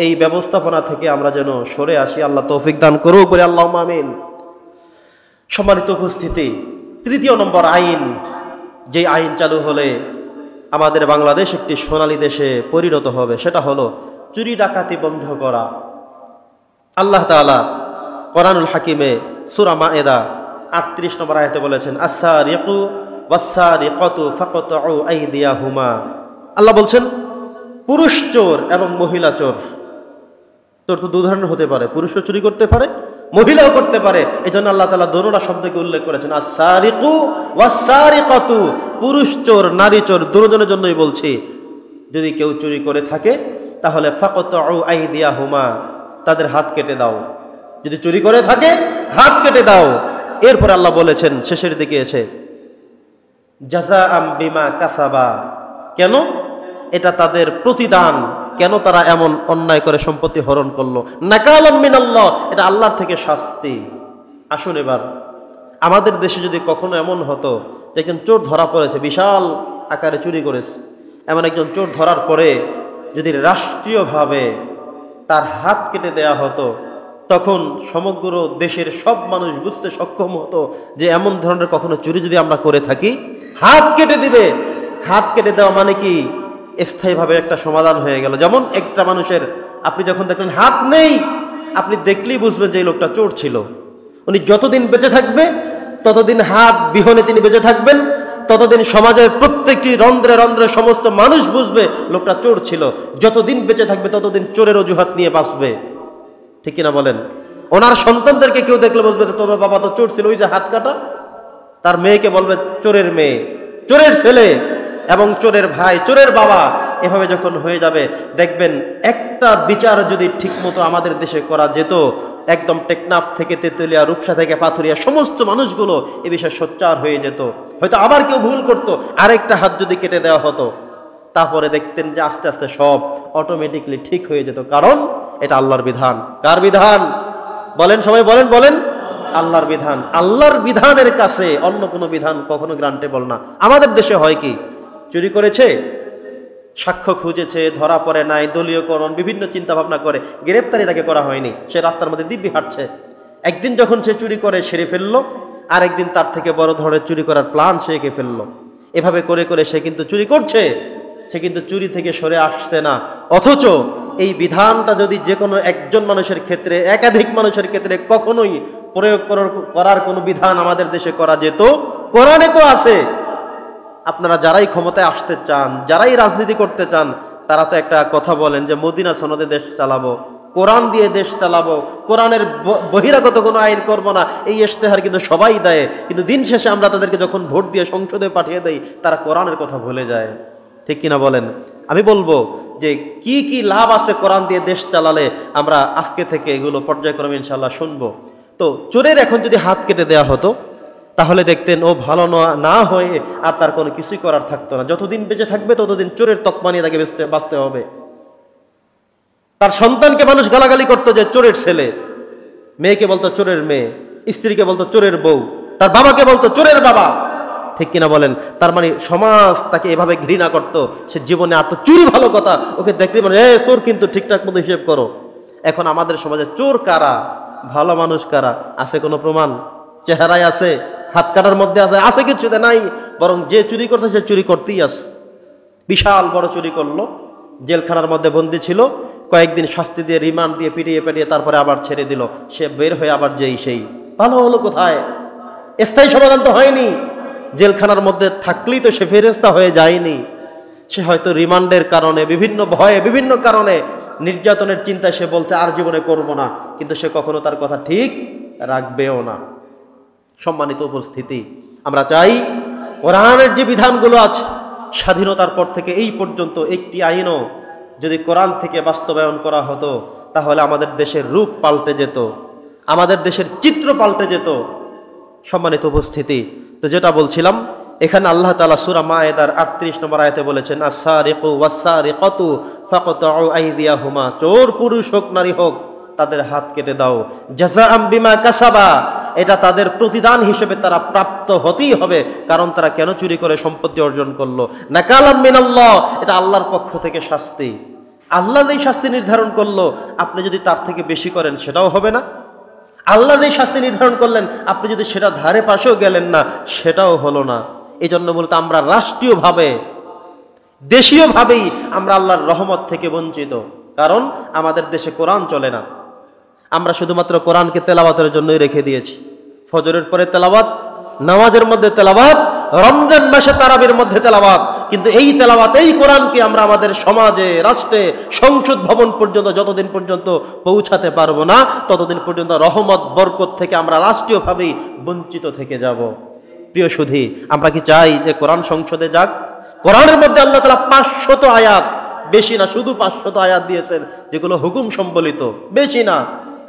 Speaker 1: এই ব্যবস্থাপনা থেকে আমরা যেন সরে আসি। আল্লাহ তৌফিক দান করুক, বলে আল্লাহুম্মা আমিন। সম্মানিত উপস্থিতি, তৃতীয় নম্বর আইন, যে আইন চালু হলে আমাদের বাংলাদেশ একটি সোনালী দেশে পরিণত হবে, সেটা হলো চুরি ডাকাতি বন্ধ করা। আল্লাহ তাআলা কোরআনুল হাকিমে সূরা মায়েদা 38 নম্বর আয়াতে বলেছেন, আস-সারিকু ওয়াস-সারিকাতু ফাকতাউ আইদিয়াহুমা। আল্লাহ বলছেন পুরুষ চোর এবং মহিলা চোর। চোর তো দু ধরনের হতে পারে, পুরুষও চুরি করতে পারে, মহিলাও করতে পারে। এই জন্য আল্লাহ তাআলা দোনোটা শব্দকে উল্লেখ করেছেন, আস-সারিকু ওয়াস-সারিকাতু। পুরুষ চোর নারী চোর দুজনের জন্যই বলছি, যদি কেউ চুরি করে থাকে তাহলে ফাকতাউ আইদিয়াহুমা, তাদের হাত কেটে দাও। যদি চুরি করে থাকে হাত কেটে দাও। এরপর আল্লাহ বলেছেন শেষের দিকে এসে, জাযাআম বিমা কাসাবা। কেন? এটা তাদের প্রতিদান। কেন তারা এমন অন্যায় করে সম্পত্তি হরণ করলো? নাকালাম মিনাল্লাহ, এটা আল্লাহর থেকে শাস্তি। আসুন, এবার আমাদের দেশে যদি কখনো এমন হতো যে একজন চোর ধরা পড়েছে, বিশাল আকারে চুরি করেছে, এমন একজন চোর ধরার পরে যদি রাষ্ট্রীয়ভাবে তার হাত কেটে দেয়া হতো, তখন সমগ্র দেশের সব মানুষ বুঝতে সক্ষম হতো যে এমন ধরনের কখনো চুরি যদি আমরা করে থাকি, হাত কেটে দিবে। হাত কেটে দেওয়া মানে কি? স্থায়ীভাবে একটা সমাধান হয়ে গেল। যেমন একটা মানুষের আপনি যখন দেখলেন হাত নেই, আপনি দেখলেই বুঝবেন যে এই লোকটা চোর ছিল। উনি যতদিন বেঁচে থাকবে ততদিন হাত বিহনে তিনি বেঁচে থাকবেন, ততদিন সমাজের প্রত্যেকটি রন্ধ্রে রন্ধ্রে সমস্ত মানুষ বুঝবে লোকটা চোর ছিল। যতদিন বেঁচে থাকবে ততদিন চোরের অজুহাত নিয়ে বাঁচবে। ঠিক কিনা বলেন? ওনার সন্তানদেরকে কেউ দেখলে বুঝবে যে তোমার বাবা তো চোর ছিল, ওই যে হাত কাটা। তার মেয়েকে বলবে চোরের মেয়ে, চোরের ছেলে, এবং চোরের ভাই, চোরের বাবা। এভাবে যখন হয়ে যাবে, দেখবেন একটা বিচার যদি ঠিকমতো আমাদের দেশে করা যেত, একদম টেকনাফ থেকে তেতুলিয়া, রূপসা থেকে পাথুরিয়া সমস্ত মানুষগুলো এ বিষয়ে সোচ্চার হয়ে যেত। হয়তো আবার কেউ ভুল করতো, আরেকটা হাত যদি কেটে দেওয়া হতো, তারপরে দেখতেন যে আস্তে আস্তে সব অটোমেটিকলি ঠিক হয়ে যেত। কারণ এটা আল্লাহর বিধান। কার বিধান? বলেন সবাই, বলেন বলেন। আল্লাহর বিধান। আল্লাহর বিধানের কাছে অন্য কোনো বিধান কখনো গ্রান্টেবল না। আমাদের দেশে হয় কি, চুরি করেছে, সাক্ষ্য খুঁজেছে, ধরা পড়ে নাই, দলীয়করণ, বিভিন্ন চিন্তা ভাবনা করে গ্রেপ্তারি তাকে করা হয়নি, সে রাস্তার মধ্যে দিব্যি হাঁটছে। একদিন যখন সে চুরি করে সেরে ফেললো, আর একদিন তার থেকে বড় ধরনের চুরি করার প্ল্যান সে এঁকে ফেললো। এভাবে করে করে সে কিন্তু চুরি করছে, সে কিন্তু চুরি থেকে সরে আসছে না। অথচ এই বিধানটা যদি যে কোনো একজন মানুষের ক্ষেত্রে, একাধিক মানুষের ক্ষেত্রে কখনোই প্রয়োগ করার কোনো বিধান আমাদের দেশে করা যেত, কোরআনে তো আছে। আপনারা যারাই ক্ষমতায় আসতে চান, যারাই রাজনীতি করতে চান, তারা তো একটা কথা বলেন যে মদিনা সনদে দেশ চালাবো, কোরআন দিয়ে দেশ চালাবো, কোরআনের বহিরাগত কোনো আইন করব না, এই ইশতেহার কিন্তু সবাই দেয়। কিন্তু দিন শেষে আমরা তাদেরকে যখন ভোট দিয়ে সংসদে পাঠিয়ে দেই, তারা কোরআনের কথা ভুলে যায়। ঠিক কিনা বলেন? আমি বলবো যে কি কি লাভ আছে কোরআন দিয়ে দেশ চালালে, আমরা আজকে থেকে এগুলো পর্যায়ক্রমে ইনশাল্লাহ শুনবো। তো চোরের এখন যদি হাত কেটে দেওয়া হতো, তাহলে দেখতেন ও ভালো না হয়ে আর তার কোনো কিছুই করার থাকতো না। যতদিন বেঁচে থাকবে ততদিন চোরের তকমা নিয়ে তাকে বাঁচতে হবে। তার সন্তানকে মানুষ গালাগালি করতো যে চোরের ছেলে, মেয়েকে বলতো চোরের মেয়ে, স্ত্রীকে বলতো চোরের বউ, তার বাবাকে বলতো চোরের বাবা। ঠিক কিনা বলেন? তার মানে সমাজ তাকে এভাবে ঘৃণা করতো। সে জীবনে আর তো চুরি ভালো কথা, ওকে দেখলে মানে চোর, কিন্তু ঠিকঠাক মতো হিসেব করো। এখন আমাদের সমাজে চোর কারা, ভালো মানুষ কারা, আছে কোনো প্রমাণ? চেহারায় আছে, হাত কাটার মধ্যে আছে কিছুতে নাই। বরং যে চুরি করছে সে চুরি করতেই আছে। বিশাল বড় চুরি করলো, জেলখানার মধ্যে বন্দী ছিল, কয়েকদিন শাস্তি দিয়ে রিমান্ড দিয়ে পিটিয়ে তারপরে আবার ছেড়ে দিল। সে বের হয়ে আবার যেই সেই। ভালো হলো কোথায়? স্থায়ী সমাধান তো হয়নি। জেলখানার মধ্যে থাকলেই তো সে ফেরেশতা হয়ে যায়নি। সে হয়তো রিমান্ডের কারণে, বিভিন্ন ভয়ে, বিভিন্ন কারণে, নির্যাতনের চিন্তায় সে বলছে আর জীবনে করব না, কিন্তু সে কখনো তার কথা ঠিক রাখবেও না। সম্মানিত উপস্থিতি, আমরা চাই কোরআনের যে বিধানগুলো আছে, স্বাধীনতার পর থেকে এই পর্যন্ত একটি আইনও যদি কোরআন থেকে বাস্তবায়ন করা হতো, তাহলে আমাদের দেশের রূপ পাল্টে যেত, আমাদের দেশের চিত্র পাল্টে যেত। সম্মানিত উপস্থিতি, তো যেটা বলছিলাম, এখানে আল্লাহ তাআলা সূরা মায়েদার 38 নম্বর আয়াতে বলেছেন, আস-সারিকু ওয়াস-সারিকাতু ফাকতাউ আইদিয়াহুমা। চোর পুরুষ হোক নারী হোক, তাদের হাত কেটে দাও। জাযাআম বিমা কাসাবা, এটা তাদের প্রতিদান হিসেবে তারা প্রাপ্ত হতেই হবে। কারণ তারা কেন চুরি করে সম্পত্তি অর্জন করলো। নাকালাম মিনাল্লাহ, এটা আল্লাহর পক্ষ থেকে শাস্তি। আল্লাহ যেই শাস্তি নির্ধারণ করলো, আপনি যদি তার থেকে বেশি করেন সেটাও হবে না। আল্লাহ যে শাস্তি নির্ধারণ করলেন, আপনি যদি সেটা ধারে পাশেও গেলেন না, সেটাও হলো না। এই জন্য মূলত আমরা রাষ্ট্রীয়ভাবে, দেশীয়ভাবেই আমরা আল্লাহর রহমত থেকে বঞ্চিত। কারণ আমাদের দেশে কোরআন চলে না। আমরা শুধুমাত্র কোরআনকে তেলাওয়াতের জন্যই রেখে দিয়েছি। ফজরের পরে তেলাওয়াত, নামাজের মধ্যে তেলাওয়াত, রমজান মাসে তারাবির মধ্যে তেলাওয়াত। কিন্তু এই তেলাওয়াত, এই কোরআনকে আমরা আমাদের সমাজে, রাষ্ট্রে, সংসদ ভবন পর্যন্ত যতদিন পর্যন্ত পৌঁছাতে পারবো না, ততদিন পর্যন্ত রহমত বরকত থেকে আমরা রাষ্ট্রীয়ভাবেই বঞ্চিত থেকে যাব। প্রিয় সুধী, আমরা কি চাই যে কোরআন সংসদে যাক? কোরআনের মধ্যে আল্লাহ তাআলা 500 আয়াত, বেশি না, শুধু 500 আয়াত দিয়েছেন, যেগুলো হুকুম সম্বলিত, বেশি না।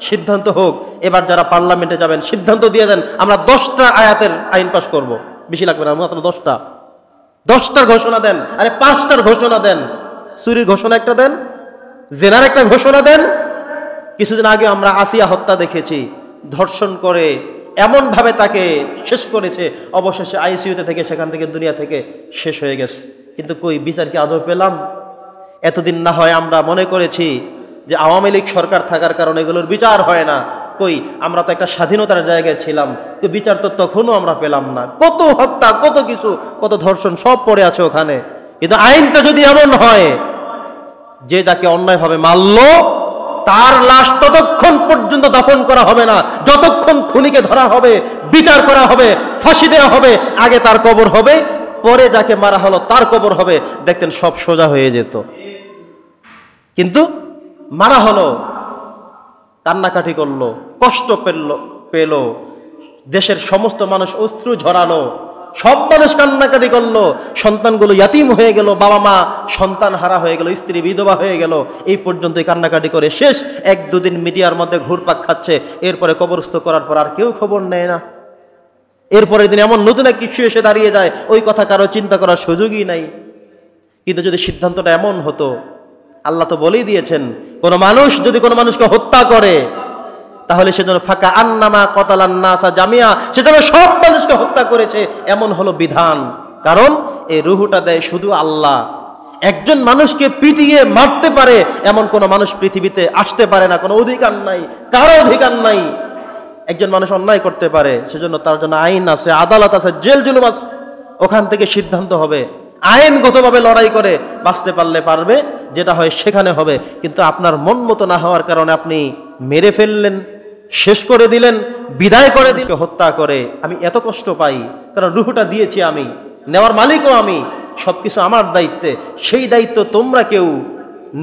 Speaker 1: সিদ্ধান্ত হোক, এবার যারা পার্লামেন্টে যাবেন সিদ্ধান্ত দিয়ে দেন, আমরা 10টা আয়াতের আইন পাস করব, বেশি লাগবে না, মাত্র 10টার ঘোষণা দেন। আরে 5টার ঘোষণা দেন। চুরির ঘোষণা একটা দেন, জেনার একটা ঘোষণা দেন। কিছুদিন আগে আমরা আসিয়া হত্যা দেখেছি, ধর্ষণ করে এমন ভাবে তাকে শেষ করেছে, অবশেষে আইসিইউতে থেকে, সেখান থেকে, দুনিয়া থেকে শেষ হয়ে গেছে। কিন্তু কই বিচার কি আজও পেলাম? এতদিন না হয় আমরা মনে করেছি যে আওয়ামী লীগ সরকার থাকার কারণে এগুলোর বিচার হয় না। কই, আমরা তো একটা স্বাধীনতার জায়গায় ছিলাম, তো বিচার তো তখনও আমরা পেলাম না। কত হত্যা, কত কিছু, কত ধর্ষণ সব পড়ে আছে ওখানে। কিন্তু আইনটা যদি এমন হয় যে যাকে অন্যায়ভাবে মারলো তার লাশ ততক্ষণ পর্যন্ত দাফন করা হবে না যতক্ষণ খুনিকে ধরা হবে, বিচার করা হবে, ফাঁসি দেওয়া হবে। আগে তার কবর হবে, পরে যাকে মারা হলো তার কবর হবে। দেখতেন সব সোজা হয়ে যেত। কিন্তু মারা হলো, কান্নাকাটি করলো, কষ্ট পেল, দেশের সমস্ত মানুষ অশ্রু ঝরালো, সব মানুষ কান্নাকাটি করলো, সন্তানগুলো ইয়াতিম হয়ে গেল, বাবা মা সন্তান হারা হয়ে গেল, স্ত্রী বিধবা হয়ে গেল। এই পর্যন্তই কান্নাকাটি করে শেষ। 1-2 দিন মিডিয়ার মধ্যে ঘুরপাক খাচ্ছে, এরপরে কবরস্থ করার পর আর কেউ খবর নেয় না। এরপরের দিন এমন নতুন এক কিছু এসে দাঁড়িয়ে যায়, ওই কথা কারো চিন্তা করার সুযোগই নাই। কিন্তু যদি সিদ্ধান্তটা এমন হতো, আল্লাহ তো বলেই দিয়েছেন, কোন মানুষ যদি কোনো মানুষকে হত্যা করে তাহলে সেজন্য ফাঁকা আন্নামা কতালান নাসা জামিয়া, সেজন্য সব মানুষকে হত্যা করেছে, এমন হলো বিধান। কারণ এই রুহুটা দেয় শুধু আল্লাহ। একজন মানুষকে পিটিয়ে মারতে পারে এমন কোন মানুষ পৃথিবীতে আসতে পারে না, কোনো অধিকার নাই, কারো অধিকার নাই। একজন মানুষ অন্যায় করতে পারে, সেজন্য তার জন্য আইন আছে, আদালত আছে, জেল জুলুম আছে, ওখান থেকে সিদ্ধান্ত হবে। আইনগতভাবে লড়াই করে বাঁচতে পারলে পারবে, যেটা হয় সেখানে হবে। কিন্তু আপনার মন মতো না হওয়ার কারণে আপনি মেরে ফেললেন, শেষ করে দিলেন, বিদায় করে দিলেন, হত্যা করে। আমি এত কষ্ট পাই, কারণ রুহটা দিয়েছি আমি, নেওয়ার মালিকও আমি, সবকিছু আমার দায়িত্বে। সেই দায়িত্ব তোমরা কেউ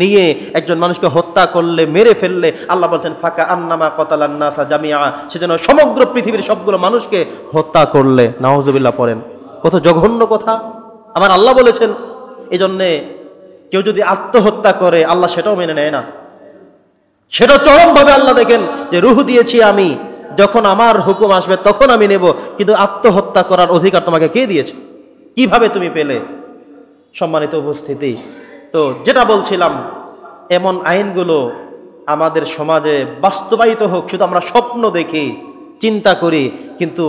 Speaker 1: নিয়ে একজন মানুষকে হত্যা করলে, মেরে ফেললে, আল্লাহ বলছেন ফাঁকা আন্নামা কতালান নাসা জামিয়া, সেজন্য সমগ্র পৃথিবীর সবগুলো মানুষকে হত্যা করলে। নাউজুবিল্লাহ পড়েন। কত জঘন্য কথা আমার আল্লাহ বলেছেন। এই জন্যে কেউ যদি আত্মহত্যা করে, আল্লাহ সেটাও মেনে নেয় না। সেটা চরমভাবে আল্লাহ দেখেন যে রুহ দিয়েছি আমি, যখন আমার হুকুম আসবে তখন আমি নেব। কিন্তু আত্মহত্যা করার অধিকার তোমাকে কে দিয়েছে? কিভাবে তুমি পেলে? সম্মানিত উপস্থিতি, তো যেটা বলছিলাম, এমন আইনগুলো আমাদের সমাজে বাস্তবায়িত হোক। শুধু আমরা স্বপ্ন দেখি, চিন্তা করি, কিন্তু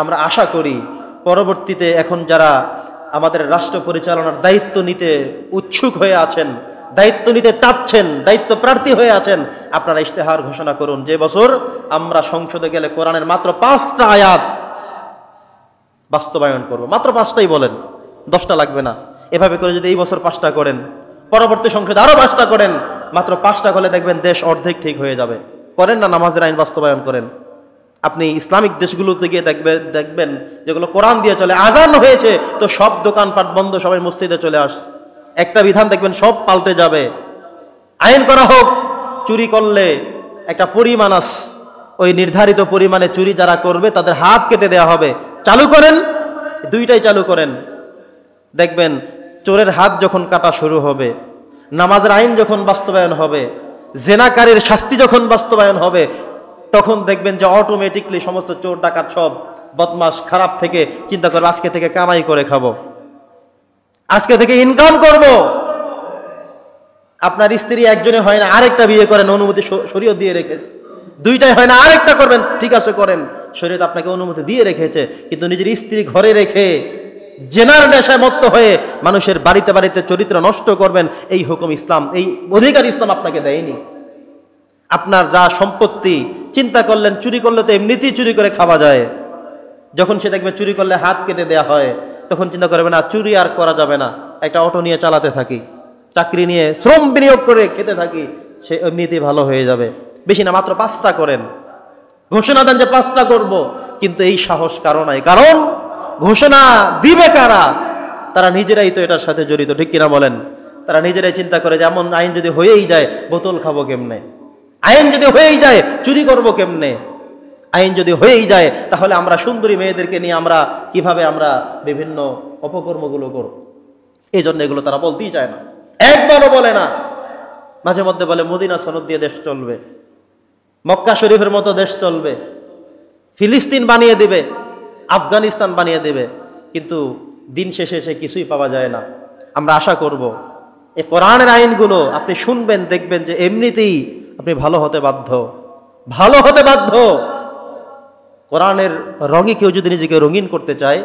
Speaker 1: আমরা আশা করি পরবর্তীতে এখন যারা আমাদের রাষ্ট্র পরিচালনার দায়িত্ব নিতে উৎসুক হয়ে আছেন, দায়িত্ব নিতে চাচ্ছেন, দায়িত্ব প্রার্থী হয়ে আছেন, আপনারা ইশতেহার ঘোষণা করুন যে বছর আমরা সংসদে গেলে কোরআনের মাত্র 5টা আয়াত বাস্তবায়ন করব। মাত্র 5টাই বলেন, 10টা লাগবে না। এভাবে করে যদি এই বছর 5টা করেন, পরবর্তী সংসদে আরো 5টা করেন, মাত্র 5টা করলে দেখবেন দেশ অর্ধেক ঠিক হয়ে যাবে। করেন না, নামাজের আইন বাস্তবায়ন করেন। আপনি ইসলামিক দেশগুলোতে গিয়ে দেখবেন যেগুলো কোরআন দিয়ে চলে, আজান হয়েছে তো সব দোকানপাট বন্ধ, সবাই মসজিদে চলে আসছে। একটা বিধান দেখবেন সব পাল্টে যাবে। আইন করা হোক, চুরি করলে একটা পরিমাণ আছে, ওই নির্ধারিত পরিমাণে চুরি যারা করবে তাদের হাত কেটে দেওয়া হবে। চালু করেন, 2টাই চালু করেন। দেখবেন চোরের হাত যখন কাটা শুরু হবে, নামাজের আইন যখন বাস্তবায়ন হবে, জেনাকারীর শাস্তি যখন বাস্তবায়ন হবে, তখন দেখবেন যে অটোমেটিকলি সমস্ত চোর ডাকাত সব বদমাশ খারাপ থেকে চিন্তা করবে আজকে থেকে কামাই করে খাবো, আজকে থেকে ইনকাম করব। আপনার স্ত্রী একজনে হয় না, আরেকটা বিয়ে করেন, অনুমতি শরীয়ত দিয়ে রেখেছে। 2টাই হয় না, আরেকটা করবেন, ঠিক আছে করেন, শরীয়ত আপনাকে অনুমতি দিয়ে রেখেছে। কিন্তু নিজের স্ত্রী ঘরে রেখে জেনার নেশায় মত্ত হয়ে মানুষের বাড়িতে বাড়িতে চরিত্র নষ্ট করবেন, এই হুকুম ইসলাম, এই অধিকার ইসলাম আপনাকে দেয়নি। আপনার যা সম্পত্তি চিন্তা করলেন চুরি করলে তো এমনিতেই চুরি করে খাওয়া যায়। যখন সে দেখবে চুরি করলে হাত কেটে দেওয়া হয়, তখন চিন্তা করবে না চুরি আর করা যাবে না, একটা অটো নিয়ে চালাতে থাকি, চাকরি নিয়ে শ্রম বিনিয়োগ করে খেতে থাকি, সে এমনিতেই ভালো হয়ে যাবে। বেশি না, মাত্র 5টা করেন, ঘোষণা দেন যে 5টা করব, কিন্তু এই সাহস কারো নাই। কারণ ঘোষণা দিবে কারা? তারা নিজেরাই তো এটার সাথে জড়িত, ঠিক কিনা বলেন? তারা নিজেরাই চিন্তা করে যে এমন আইন যদি হয়েই যায় বোতল খাবো কেমনে, আইন যদি হয়েই যায় চুরি করব কেমনে, আইন যদি হয়েই যায় তাহলে আমরা সুন্দরী মেয়েদেরকে নিয়ে আমরা কিভাবে আমরা বিভিন্ন অপকর্মগুলো করব। এই জন্য এগুলো তারা বলতেই চায় না, একবারও বলে না। মাঝে মধ্যে বলে মদিনা সনদ দিয়ে দেশ চলবে, মক্কা শরীফের মতো দেশ চলবে, ফিলিস্তিন বানিয়ে দিবে, আফগানিস্তান বানিয়ে দেবে, কিন্তু দিন শেষে সে কিছুই পাওয়া যায় না। আমরা আশা করব এই কোরআনের আইনগুলো আপনি শুনবেন, দেখবেন যে এমনিতেই আপনি ভালো হতে বাধ্য, ভালো হতে বাধ্য। কোরআনের রঙে কেউ যদি নিজেকে রঙিন করতে চায়,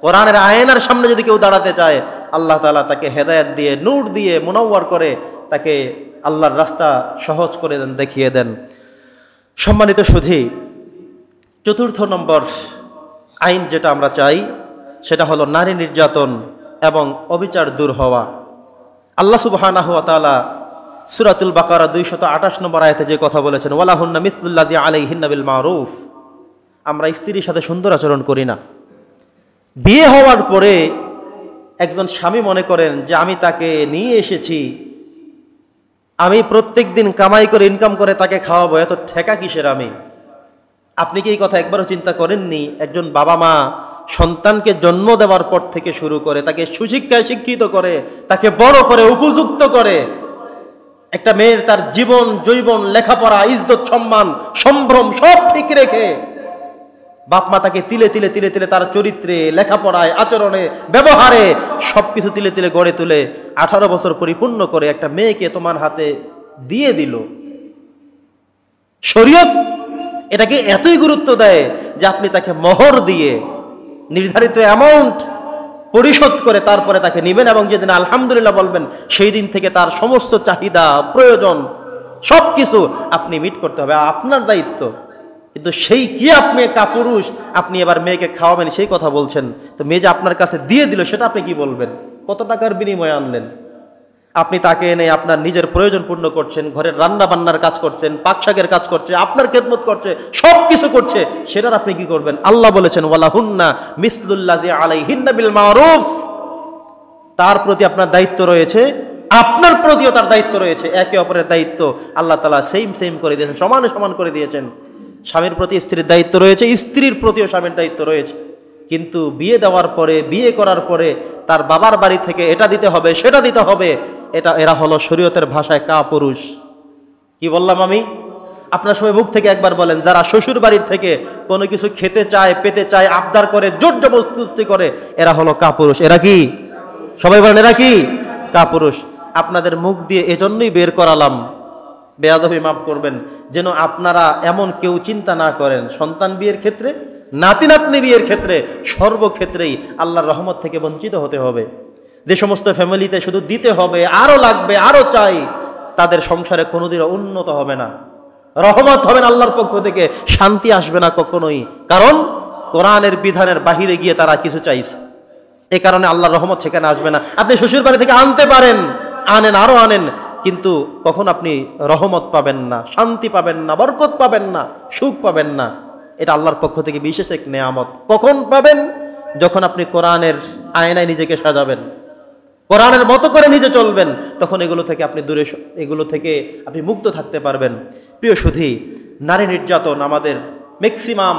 Speaker 1: কোরআনের আয়নার সামনে যদি কেউ দাঁড়াতে চায়, আল্লাহ তাআলা তাকে হেদায়েত দিয়ে, নূর দিয়ে মুনাওয়ার করে তাকে আল্লাহর রাস্তা সহজ করে দেন, দেখিয়ে দেন। সম্মানিত সুধী, 4র্থ নম্বর আইন যেটা আমরা চাই সেটা হলো নারী নির্যাতন এবং অবিচার দূর হওয়া। আল্লাহ সুবহানাহু ওয়া তাআলা সূরাতুল বাকারা 228 নম্বর আয়াতে যে কথা বলেছেন, ওয়ালাহুন্না মিসলুল্লাযী আলাইহিন্না বিল মারুফ। আমরা স্ত্রীর সাথে সুন্দর আচরণ করি না। বিয়ে হওয়ার পরে একজন স্বামী মনে করেন যে আমি তাকে নিয়ে এসেছি, আমি প্রত্যেক দিন কামাই করে ইনকাম করে তাকে খাওয়াবো, এত ঠেকা কিসের আমি? আপনি কি এই কথা একবারও চিন্তা করেননি? একজন বাবা মা সন্তানকে জন্ম দেওয়ার পর থেকে শুরু করে তাকে সুশিক্ষায় শিক্ষিত করে, তাকে বড় করে উপযুক্ত করে, একটা মেয়ের তার জীবন জৈবন, লেখাপড়া, ইজ্জত, সম্মান, সম্ভ্রম সব ঠিক রেখে বাপ মা তাকে তিলে তিলে তিলে তিলে তার চরিত্রে, লেখাপড়ায়, আচরণে, ব্যবহারে সবকিছু তিলে তিলে গড়ে তুলে 18 বছর পরিপূর্ণ করে একটা মেয়েকে তোমার হাতে দিয়ে দিল। শরীয়ত এটাকে এতই গুরুত্ব দেয় যে আপনি তাকে মোহর দিয়ে নির্ধারিত অ্যামাউন্ট পরিশোধ করে তারপরে তাকে নেবেন, এবং যেদিন আলহামদুলিল্লাহ বলবেন সেই দিন থেকে তার সমস্ত চাহিদা, প্রয়োজন সবকিছু আপনি মিট করতে হবে, আপনার দায়িত্ব। কিন্তু সেই কি আপনি কাপুরুষ, আপনি এবার মেয়েকে খাওয়াবেন সেই কথা বলছেন, তো মেয়ে যে আপনার কাছে দিয়ে দিল সেটা আপনি কি বলবেন? কত টাকার বিনিময়ে আনলেন? আপনি তাকে এনে আপনার নিজের প্রয়োজন পূর্ণ করছেন, ঘরের রান্না বান্নার কাজ করছেন, পাক শাকের কাজ করছে, আপনার খেদমত করছে, সব কিছু করছে, সেটার আপনি কি করবেন? আল্লাহ বলেছেন ওয়ালাহুন্না মিসলুল্লাযী আলাইহিন্না বিল মারুফ। তার প্রতি আপনার দায়িত্ব রয়েছে, আপনার প্রতিও তার দায়িত্ব রয়েছে, একে অপরের দায়িত্ব আল্লাহ তাআলা সেম করে দিয়েছেন, সমানে সমান করে দিয়েছেন। স্বামীর প্রতি স্ত্রীর দায়িত্ব রয়েছে, স্ত্রীর প্রতিও স্বামীর দায়িত্ব রয়েছে। কিন্তু বিয়ে দেওয়ার পরে, বিয়ে করার পরে তার বাবার বাড়ি থেকে এটা দিতে হবে, সেটা দিতে হবে, এরা হলো শরীয়তের ভাষায় কাপুরুষ। কি বললাম আমি? আপনার সবাই মুখ থেকে একবার বলেন, যারা শ্বশুর বাড়ির থেকে কোনো কিছু খেতে চায়, পেতে চায়, আবদার করে, জোর জবরদস্তি করে, এরা হলো কাপুরুষ। এরা কি? সবাই বলেন এরা কি? কাপুরুষ। আপনাদের মুখ দিয়ে এজন্যই বের করালাম, বেয়াদবি মাফ করবেন, যেন আপনারা এমন কেউ চিন্তা না করেন সন্তান বিয়ের ক্ষেত্রে, নাতি নাতনি বিয়ের ক্ষেত্রে, সর্বক্ষেত্রেই আল্লাহর রহমত থেকে বঞ্চিত হতে হবে। যে সমস্ত ফ্যামিলিতে শুধু দিতে হবে, আরো লাগবে, আরো চাই, তাদের সংসারে কোনোদিনও উন্নত হবে না, রহমত হবে না আল্লাহর পক্ষ থেকে, শান্তি আসবে না কখনোই। কারণ কোরআনের বিধানের বাহিরে গিয়ে তারা কিছু চাইছে, এই কারণে আল্লাহর রহমত সেখানে আসবে না। আপনি শ্বশুর বাড়ি থেকে আনতে পারেন, আনেন, আরো আনেন, কিন্তু কখন আপনি রহমত পাবেন না, শান্তি পাবেন না, বরকত পাবেন না, সুখ পাবেন না। এটা আল্লাহর পক্ষ থেকে বিশেষ এক নেয়ামত। কখন পাবেন? যখন আপনি কোরআনের আয়নায় নিজেকে সাজাবেন, কোরআনের মতো করে নিজে চলবেন, তখন এগুলো থেকে আপনি দূরে, এগুলো থেকে আপনি মুক্ত থাকতে পারবেন। প্রিয় সুধী, নারী নির্যাতন আমাদের ম্যাক্সিমাম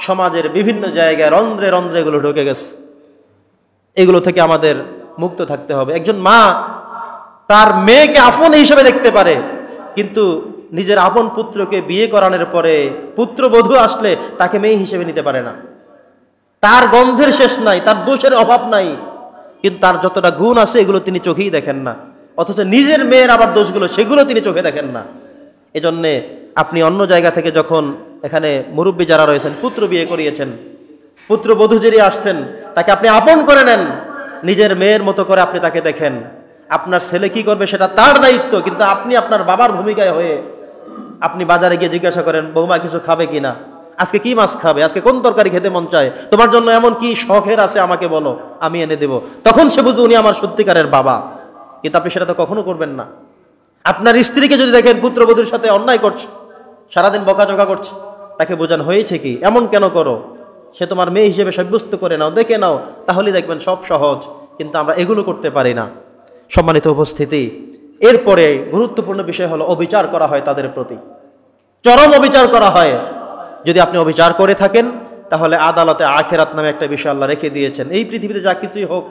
Speaker 1: সমাজের বিভিন্ন জায়গায় রন্ধ্রে রন্ধ্রে এগুলো ঢুকে গেছে। এগুলো থেকে আমাদের মুক্ত থাকতে হবে। একজন মা তার মেয়েকে আপন হিসেবে দেখতে পারে, কিন্তু নিজের আপন পুত্রকে বিয়ে করানোর পরে পুত্রবধূ আসলে তাকে মেয়ে হিসেবে নিতে পারে না। তার গন্ধের শেষ নাই, তার দোষের অভাব নাই, কিন্তু তার যতটা গুণ আছে এগুলো তিনি চোখেই দেখেন না। অথচ নিজের মেয়ের আবার দোষগুলো, সেগুলো তিনি চোখে দেখেন না। এজন্যে আপনি অন্য জায়গা থেকে যখন এখানে মুরব্বী যারা রয়েছেন, পুত্র বিয়ে করিয়েছেন, পুত্রবধূ যিনি আসছেন, তাকে আপনি আপন করে নেন, নিজের মেয়ের মতো করে আপনি তাকে দেখেন। আপনার ছেলে কি করবে সেটা তার দায়িত্ব, কিন্তু আপনি আপনার বাবার ভূমিকায় হয়ে আপনি বাজারে গিয়ে জিজ্ঞাসা করেন বৌমা কিছু খাবে কিনা, আজকে কি মাছ খাবে, আজকে কোন তরকারি খেতে মন চায়, তোমার জন্য এমন কি শখের আছে আমাকে বলো, আমি এনে দেব। তখন সে বুঝবে উনি আমার সত্যিকারের বাবা। কিন্তু আপনি সেটা তো কখনো করবেন না। আপনার স্ত্রীকে যদি দেখেন পুত্রবধূর সাথে অন্যায় করছে, সারাদিন বকাঝকা করছে, তাকে বোঝান হয়েছে কি, এমন কেন করো, সে তোমার মেয়ে হিসেবে সাব্যস্ত করে নাও, দেখে নাও, তাহলেই দেখবেন সব সহজ। কিন্তু আমরা এগুলো করতে পারি না। সম্মানিত উপস্থিতি, এরপরে গুরুত্বপূর্ণ বিষয় হলো অবিচার করা হয় তাদের প্রতি, চরম অবিচার করা হয়। যদি আপনি অবিচার করে থাকেন তাহলে আদালতে আখিরাত নামে একটা বিষয় আল্লাহ রেখে দিয়েছেন। এই পৃথিবীতে যা কিছুই হোক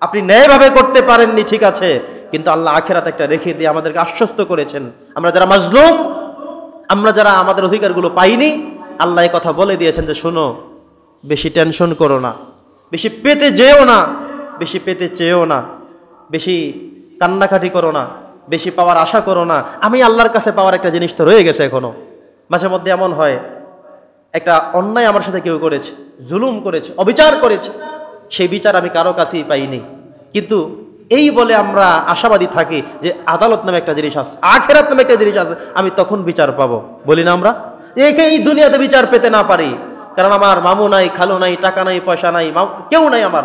Speaker 1: আপনি ন্যায়ভাবে করতে পারেননি, ঠিক আছে, কিন্তু আল্লাহ আখিরাত একটা রেখে দিয়ে আমাদেরকে আশ্বস্ত করেছেন। আমরা যারা মাজলুম, আমরা যারা আমাদের অধিকারগুলো পাইনি, আল্লাহ এই কথা বলে দিয়েছেন যে শোনো, বেশি টেনশন করো না, বেশি পেতে যেও না, বেশি পেতে চেয়েও না, বেশি কান্নাকাটি করো না, বেশি পাওয়ার আশা করো না। আমি আল্লাহর কাছে পাওয়ার একটা জিনিস তো রয়ে গেছে এখনো। মাঝে মধ্যে এমন হয়, একটা অন্যায় আমার সাথে কেউ করেছে, জুলুম করেছে, অবিচার করেছে, সেই বিচার আমি কারো কাছেই পাইনি, কিন্তু এই বলে আমরা আশাবাদী থাকি যে আদালত নামে একটা জিনিস আছে, আখিরাত নামে একটা জিনিস আছে, আমি তখন বিচার পাবো। বলি না আমরা, এই দুনিয়াতে বিচার পেতে না পারি, কারণ আমার মামু নাই, খালু নাই, টাকা নাই, পয়সা নাই, কেউ নাই আমার,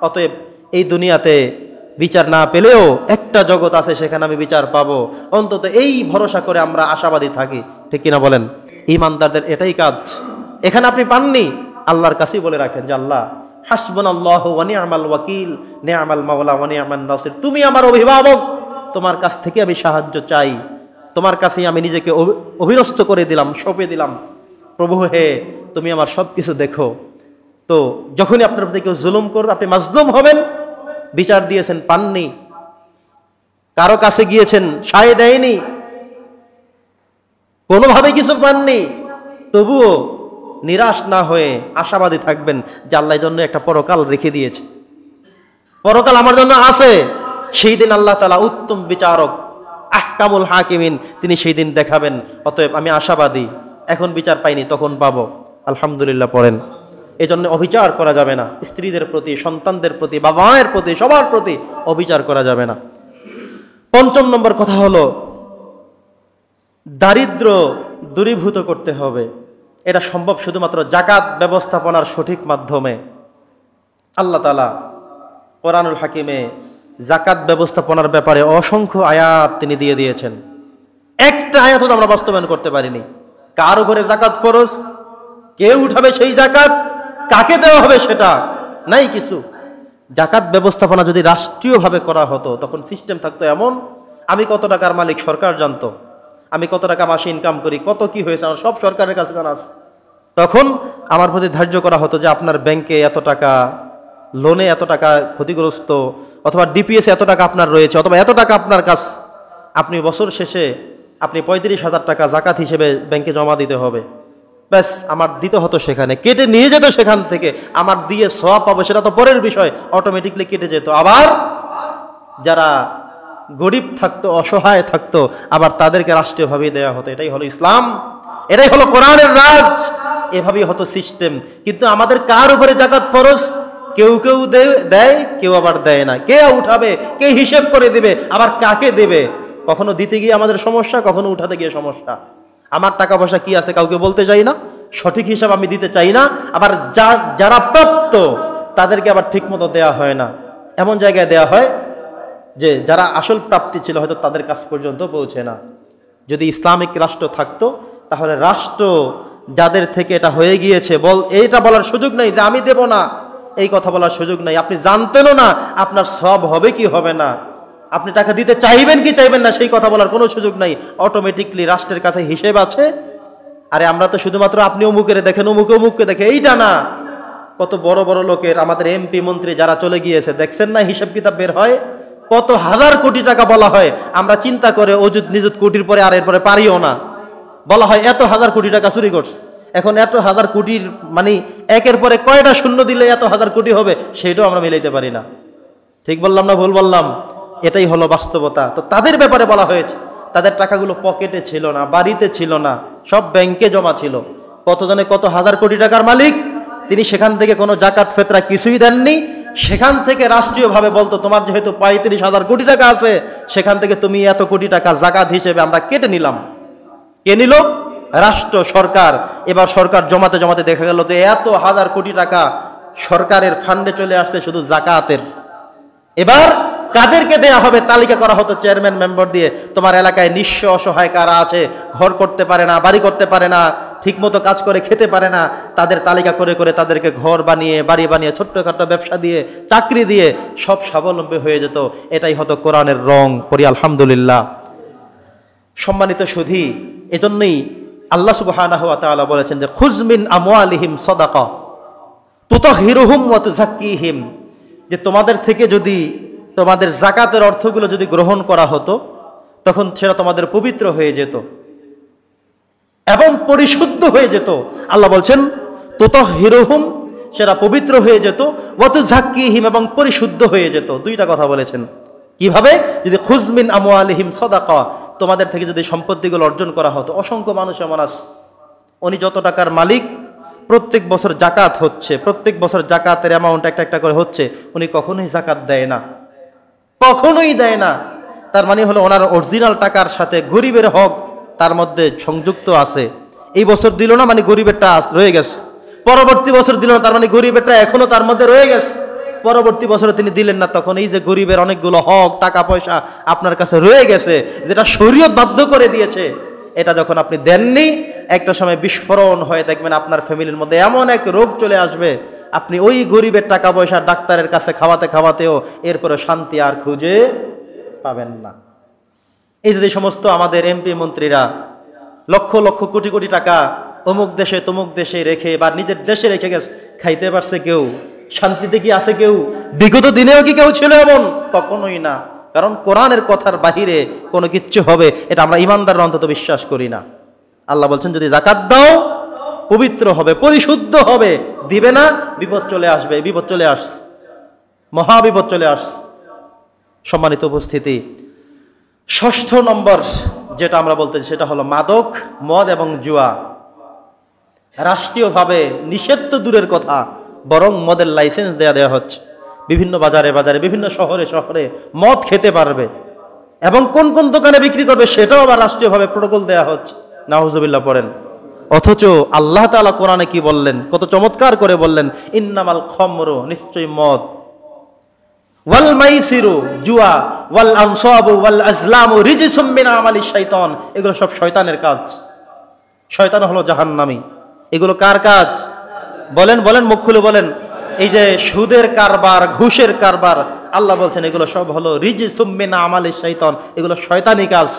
Speaker 1: অতএব এই দুনিয়াতে বিচার না পেলেও একটা জগৎ আছে, সেখানে আমি বিচার পাবো। অন্তত এই ভরসা করে আমরা আশাবাদী থাকি, ঠিক কিনা বলেন? ঈমানদারদের এটাই কাজ। এখানে আপনি পাননি, আল্লাহর কাছেই বলে রাখেন যে আল্লাহ হাসবুনাল্লাহু ওয়া নি'মাল ওয়াকিল, নি'মাল মাওলা ওয়া নি'মান নাসির, তুমি আমার অভিভাবক, তোমার কাছ থেকে আমি সাহায্য চাই, তোমার কাছেই আমি নিজেকে অভিরস্ত করে দিলাম, সঁপে দিলাম। প্রভু হে, তুমি আমার সবকিছু দেখো। তো যখনই আপনার প্রতি কেউ জুলুম করবে, আপনি মাজলুম হবেন, বিচার দিয়েছেন পাননি, কারো কাছে গিয়েছেন সায় দেয়নি, কোনোভাবে কিছু পাননি, তবুও নিরাশ না হয়ে আশাবাদী থাকবেন যে আল্লাহর জন্য একটা পরকাল রেখে দিয়েছে, পরকাল আমার জন্য আছে। সেই দিন আল্লাহ তাআলা উত্তম বিচারক, আহকামুল হাকিমিন, তিনি সেই দিন দেখাবেন। অতএব আমি আশাবাদী, এখন বিচার পাইনি, তখন পাবো, আলহামদুলিল্লাহ পড়েন। এই জন্য অবিচার করা যাবে না, স্ত্রীদের প্রতি, সন্তানদের প্রতি, বাবা মায়ের প্রতি, সবার প্রতি অবিচার করা যাবে না। পঞ্চম নম্বর কথা হলো দারিদ্র দূরীভূত করতে হবে। এটা সম্ভব শুধুমাত্র যাকাত ব্যবস্থাপনার সঠিক মাধ্যমে। আল্লাহ তাআলা কোরআনুল হাকিমে যাকাত ব্যবস্থাপনার ব্যাপারে অসংখ্য আয়াত তিনি দিয়ে দিয়েছেন। একটা আয়াত তো আমরা বাস্তবায়ন করতে পারিনি। কার উপরে যাকাত ফরজ, কে উঠাবে সেই যাকাত, কাকে দেওয়া হবে সেটা নাই কিছু। যাকাত ব্যবস্থাপনা যদি রাষ্ট্রীয়ভাবে করা হতো, তখন সিস্টেম থাকতো এমন, আমি কত টাকার মালিক সরকার জানতো, আমি কত টাকা মাসে ইনকাম করি, কত কি হয়েছে আমার সব সরকারের কাছে জানা আছে। তখন আমার প্রতি ধার্য করা হতো যে আপনার ব্যাংকে এত টাকা, লোনে এত টাকা ক্ষতিগ্রস্ত, অথবা ডিপিএস এত টাকা আপনার রয়েছে, অথবা এত টাকা আপনার কাছ, আপনি বছর শেষে আপনি 35,000 টাকা যাকাত হিসেবে ব্যাংকে জমা দিতে হবে। ব্যাস, আমার দিতে হতো, সেখানে কেটে নিয়ে যেত, সেখান থেকে আমার দিয়ে সওয়াব পাবো সেটা তো পরের বিষয়, অটোমেটিকলি কেটে যেত। আবার যারা গরিব থাকতো, অসহায় থাকতো, আবার তাদেরকে রাষ্ট্রীয়ভাবে দেওয়া হতো। এটাই হলো ইসলাম, এটাই হলো কোরআনের রাজ, এভাবেই হতো সিস্টেম। কিন্তু আমাদের কার উপরে যাকাত ফরজ? কেউ কেউ দেয়, কেউ আবার দেয় না। কে উঠাবে, কে হিসেব করে দিবে, আবার কাকে দেবে? কখনো দিতে গিয়ে আমাদের সমস্যা, কখনো উঠাতে গিয়ে সমস্যা। আমার টাকা পয়সা কি আছে কাউকে বলতে চাই না, সঠিক হিসাব আমি দিতে চাই না। আবার যারা প্রাপ্ত তাদেরকে আবার ঠিক মতো দেওয়া হয় না, এমন জায়গায় দেওয়া হয় যে যারা আসল প্রাপ্তি ছিল হয়তো তাদের কাছ পর্যন্ত পৌঁছে না। যদি ইসলামিক রাষ্ট্র থাকতো, তাহলে রাষ্ট্র যাদের থেকে এটা হয়ে গিয়েছে এইটা বলার সুযোগ নাই যে আমি দেব না, এই কথা বলার সুযোগ নাই। আপনি জানতেনও না আপনার সব হবে কি হবে না, আপনি টাকা দিতে চাইবেন কি চাইবেন না, সেই কথা বলার কোনো সুযোগ নাই। অটোমেটিকলি রাষ্ট্রের কাছে হিসেব আছে। আরে আমরা তো শুধুমাত্র আপনি অমুকের দেখেন, অমুকে অমুককে দেখে, এইটা না, কত বড় বড় লোকের, আমাদের এমপি মন্ত্রী যারা চলে গিয়েছে, দেখছেন না হিসাব কিতাব বের হয়, কত হাজার কোটি টাকা বলা হয়। আমরা চিন্তা করে অযুত নিযুত কোটির পরে আর এরপরে পারিও না, বলা হয় এত হাজার কোটি টাকা চুরি করছে। এখন এত হাজার কোটির মানে একের পরে কয়টা শূন্য দিলে এত হাজার কোটি হবে, সেটাও আমরা মিলাইতে পারি না। ঠিক বললাম না ভুল বললাম? এটাই হলো বাস্তবতা। তো তাদের ব্যাপারে বলা হয়েছে, তাদের টাকাগুলো পকেটে ছিল না, বাড়িতে ছিল না, সব ব্যাংকে জমা ছিল। কতজনে কত হাজার কোটি টাকার মালিক, তিনি সেখান থেকে কোনো জাকাত ফেতরা কিছুই দেননি। সেখান থেকে রাষ্ট্রীয়ভাবে বলতো, তোমার যেহেতু 35,000 কোটি টাকা আছে, সেখান থেকে তুমি এত কোটি টাকা জাকাত হিসেবে আমরা কেটে নিলাম। কে নিল? রাষ্ট্র, সরকার। এবার সরকার জমাতে জমাতে দেখা গেল যে এত হাজার কোটি টাকা সরকারের ফান্ডে চলে আসছে শুধু জাকাতের। এবার কাদেরকে দেয়া হবে তালিকা করা হতো চেয়ারম্যান মেম্বার দিয়ে। তোমার এলাকায় নিঃস্ব অসহায় কারা আছে, ঘর করতে পারে না, বাড়ি করতে পারে না, ঠিকমতো কাজ করে খেতে পারে না, তাদের তালিকা করে করে তাদেরকে ঘর বানিয়ে, বাড়ি বানিয়ে, ছোট্টখাটো ব্যবসা দিয়ে, চাকরি দিয়ে সব স্বাবলম্বী হয়ে যেত। এটাই হতো কোরআনের রং। পড়ি আলহামদুলিল্লাহ। সম্মানিত সুধী, এজন্যই আল্লাহ সুবহানাহু ওয়া তাআলা বলেছেন যে খুয মিন আমওয়ালিহিম সাদাকা তুতাহহিরুহুম ওয়া তুযাক্কিহিম, যে তোমাদের থেকে যদি তোমাদের যাকাতের অর্থগুলো যদি গ্রহণ করা হতো তখন সেটা তোমাদের পবিত্র হয়ে যেত এবং পরিশুদ্ধ হয়ে যেত। আল্লাহ বলছেন তুতাহহিরুহুম, সেটা পবিত্র হয়ে যেত, ওয়া তুযাক্কিহিম, এবং পরিশুদ্ধ হয়ে যেত। দুইটা কথা বলেছেন। কিভাবে? যদি খুয মিন আমওয়ালিহিম সাদাকা, তোমাদের থেকে যদি সম্পত্তিগুলো অর্জন করা হতো। অসংখ্য মানুষ এমন আছে, উনি যত টাকার মালিক, প্রত্যেক বছর জাকাত হচ্ছে, প্রত্যেক বছর জাকাতের অ্যামাউন্ট একটা একটা করে হচ্ছে, উনি কখনোই জাকাত দেয় না, কখনোই দেয় না। তার মানে হলো ওনার অরিজিনাল টাকার সাথে গরিবের হক তার মধ্যে সংযুক্ত আছে। এই বছর দিল না মানে গরিবেরটা রয়ে গেছে, পরবর্তী বছর দিল না তার মানে গরিবেরটা এখনো তার মধ্যে রয়ে গেছে, পরবর্তী বছরে তিনি দিলেন না, তখন এই যে গরিবের অনেকগুলো হক, টাকা পয়সা আপনার কাছে রয়ে গেছে, যেটা শরীয়ত বাধ্য করে দিয়েছে, এটা যখন আপনি দেননি, একটা সময় বিস্ফোরণ হয়ে দেখবেন আপনার ফ্যামিলির মধ্যে এমন এক রোগ চলে আসবে, আপনি ওই গরিবের টাকা পয়সা ডাক্তারের কাছে খাওয়াতে খাওয়াতেও এরপরে শান্তি আর খুঁজে পাবেন না। এই যে সমস্ত আমাদের এমপি মন্ত্রীরা লক্ষ লক্ষ কোটি কোটি টাকা অমুক দেশে তমুক দেশে রেখে বা নিজের দেশে রেখে গেছে, খাইতে পারছে কেউ? শান্তিতে কি আছে কেউ? বিগত দিনেও কি কেউ ছিল এমন? কখনোই না। কারণ কোরআনের কথার বাহিরে কোনো কিচ্ছু হবে এটা আমরা ইমানদার অন্তত বিশ্বাস করি না। আল্লাহ বলছেন যদি যাকাত দাও পবিত্র হবে, পরিশুদ্ধ হবে। দিবে না, বিপদ চলে আসবে। বিপদ চলে আসছে, মহাবিপদ চলে আসছে। সম্মানিত উপস্থিতি, ষষ্ঠ নম্বর যেটা আমরা বলতে সেটা হলো মাদক, মদ এবং জুয়া। রাষ্ট্রীয়ভাবে নিষেধ তো দূরের কথা, বরং মদের লাইসেন্স দেয়া হচ্ছে। বিভিন্ন বাজারে বাজারে, বিভিন্ন শহরে শহরে মদ খেতে পারবে এবং কোন কোন দোকানে বিক্রি করবে সেটাও আবার রাষ্ট্রীয়ভাবে প্রটোকল দেয়া হচ্ছে। নাউজুবিল্লাহ পড়েন। অথচ আল্লাহ তাআলা কোরআনে কি বললেন, কত চমৎকার করে বললেন, ইন্নামাল খামরু, নিশ্চয়ই মদ, ওয়াল মাইসিরু, জুয়া, ওয়াল আনসাবু ওয়াল আজলামু রিজসুম মিন আমালিশ শাইতান, এগুলো সব শয়তানের কাজ। শয়তান হলো জাহান্নামী। এগুলো কার কাজ? বলেন বলেন, মুখ খুলে বলেন। এই যে সুদের কারবার, ঘুষের কারবার, আল্লাহ বলছেন এগুলো সব হলো রিজসুম মিন আমালিশ শাইতান, এগুলো শয়তানি কাজ,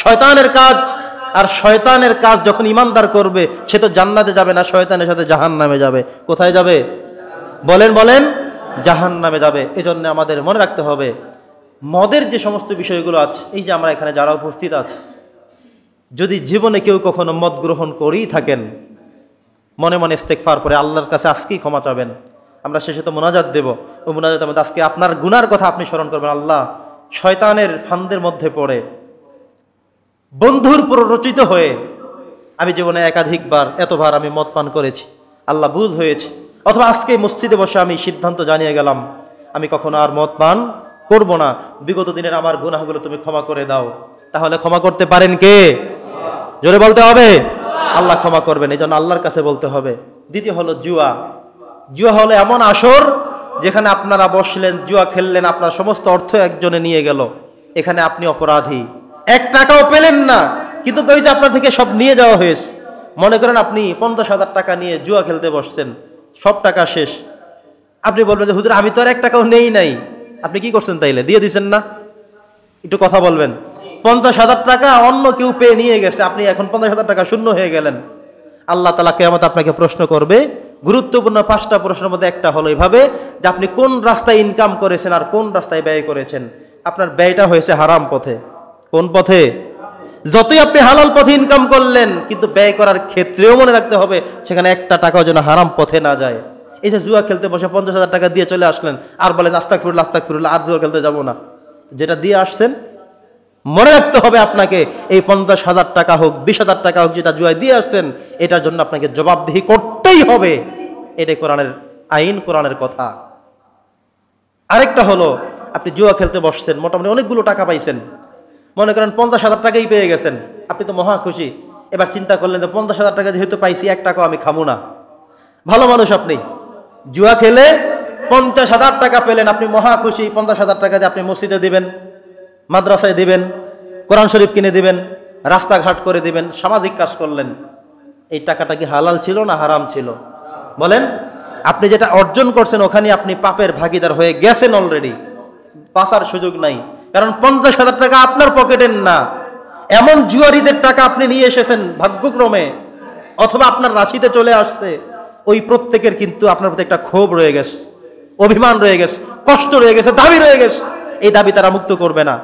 Speaker 1: শয়তানের কাজ। আর শয়তানের কাজ যখন ইমানদার করবে সে তো জান্নাতে যাবে না, শয়তানের সাথে জাহান্নামে যাবে। কোথায় যাবে? বলেন বলেন, জাহান্নামে যাবে। এজন্য আমাদের মনে রাখতে হবে মদের যে সমস্ত বিষয়গুলো আছে, এই যে আমরা এখানে যারা উপস্থিত আছে, যদি জীবনে কেউ কখনো মদ গ্রহণ করেই থাকেন, মনে মনে ইস্তেগফার করে আল্লাহর কাছে আজকেই ক্ষমা চাবেন। আমরা শেষে তো মোনাজাত দেব, ওই মোনাজাতের মধ্যে আজকে আপনার গুনার কথা আপনি স্মরণ করবেন। আল্লাহ, শয়তানের ফান্দের মধ্যে পড়ে, বন্ধুর প্ররোচিত হয়ে আমি জীবনে একাধিকবার, এতবার আমি মদ পান করেছি, আল্লাহ বুঝ হয়েছে। অথবা আজকে মসজিদে বসে আমি সিদ্ধান্ত জানিয়ে গেলাম আমি কখনো আর মদ পান করব না। বিগত দিনের আমার গুনাহগুলো তুমি ক্ষমা করে দাও। তাহলে ক্ষমা করতে পারেন কে? জোরে বলতে হবে, আল্লাহ ক্ষমা করবেন। এই জন্য আল্লাহর কাছে বলতে হবে। দ্বিতীয় হলো জুয়া। জুয়া হলো এমন আসর যেখানে আপনারা বসলেন, জুয়া খেললেন, আপনার সমস্ত অর্থ একজনে নিয়ে গেল, এখানে আপনি অপরাধী, 1 টাকাও পেলেন না, কিন্তু ওই যে আপনার থেকে সব নিয়ে যাওয়া হয়েছে। মনে করেন আপনি 50,000 টাকা নিয়ে জুয়া খেলতে বসছেন, সব টাকা শেষ। আপনি বলবেন যে হুজুর আমি তো আর 1 টাকাও নেই নাই। আপনি কি করছেন তাইলে? দিয়ে দিচ্ছেন না? একটু কথা বলবেন। 50,000 টাকা অন্য কেউ পেয়ে নিয়ে গেছে, আপনি এখন 50,000 টাকা শূন্য হয়ে গেলেন। আল্লাহ তাআলা কিয়ামতে আপনাকে প্রশ্ন করবে। গুরুত্বপূর্ণ 5টা প্রশ্নের মধ্যে একটা হলো এইভাবে যে আপনি কোন রাস্তায় ইনকাম করেছেন আর কোন রাস্তায় ব্যয় করেছেন। আপনার ব্যয়টা হয়েছে হারাম পথে। কোন পথে? যতই আপনি হালাল পথে ইনকাম করলেন, কিন্তু ব্যয় করার ক্ষেত্রেও মনে রাখতে হবে সেখানে 1টা টাকাও যেন হারাম পথে না যায়। এই যে জুয়া খেলতে বসে 50,000 টাকা দিয়ে চলে আসলেন, আর বলেন আস্তাগফিরুল্লাহ আস্তাগফিরুল্লাহ, আর জুয়া খেলতে যাব না। যেটা দিয়ে আসছেন মনে রাখতে হবে আপনাকে এই 50,000 টাকা হোক, 20,000 টাকা হোক, যেটা জুয়ায় দিয়ে আসছেন এটার জন্য আপনাকে জবাবদিহি করতেই হবে। এটাই কোরআনের আইন, কোরআনের কথা। আরেকটা হলো আপনি জুয়া খেলতে বসছেন, মোটামুটি অনেকগুলো টাকা পাইছেন, মনে করেন 50,000 টাকাই পেয়ে গেছেন, আপনি তো মহা খুশি। এবার চিন্তা করলেন যে 50,000 টাকা যেহেতু পাইছি, 1 টাকাও আমি খামু না। ভালো মানুষ আপনি, জুয়া খেলে 50,000 টাকা পেলেন, আপনি মহা খুশি। 50,000 টাকা দিয়ে আপনি মসজিদে দিবেন, মাদ্রাসায় দিবেন, কোরআন শরীফ কিনে দিবেন, রাস্তাঘাট করে দিবেন, সামাজিক কাজ করলেন। এই টাকাটা কি হালাল ছিল না হারাম ছিল? বলেন। আপনি যেটা অর্জন করছেন ওখানে আপনি পাপের ভাগীদার হয়ে গেছেন অলরেডি, বাঁচার সুযোগ নাই। কারণ 50,000 টাকা আপনার পকেটের না, এমন জুয়ারিদের টাকা আপনি নিয়ে এসেছেন ভাগ্যক্রমে, অথবা আপনার রাশিতে চলে আসছে। ওই প্রত্যেকের কিন্তু আপনার প্রতি একটা ক্ষোভ রয়ে গেছে, অভিমান রয়ে গেছে, কষ্ট রয়ে গেছে, দাবি রয়ে গেছে। এই দাবি তারা মুক্ত করবে না।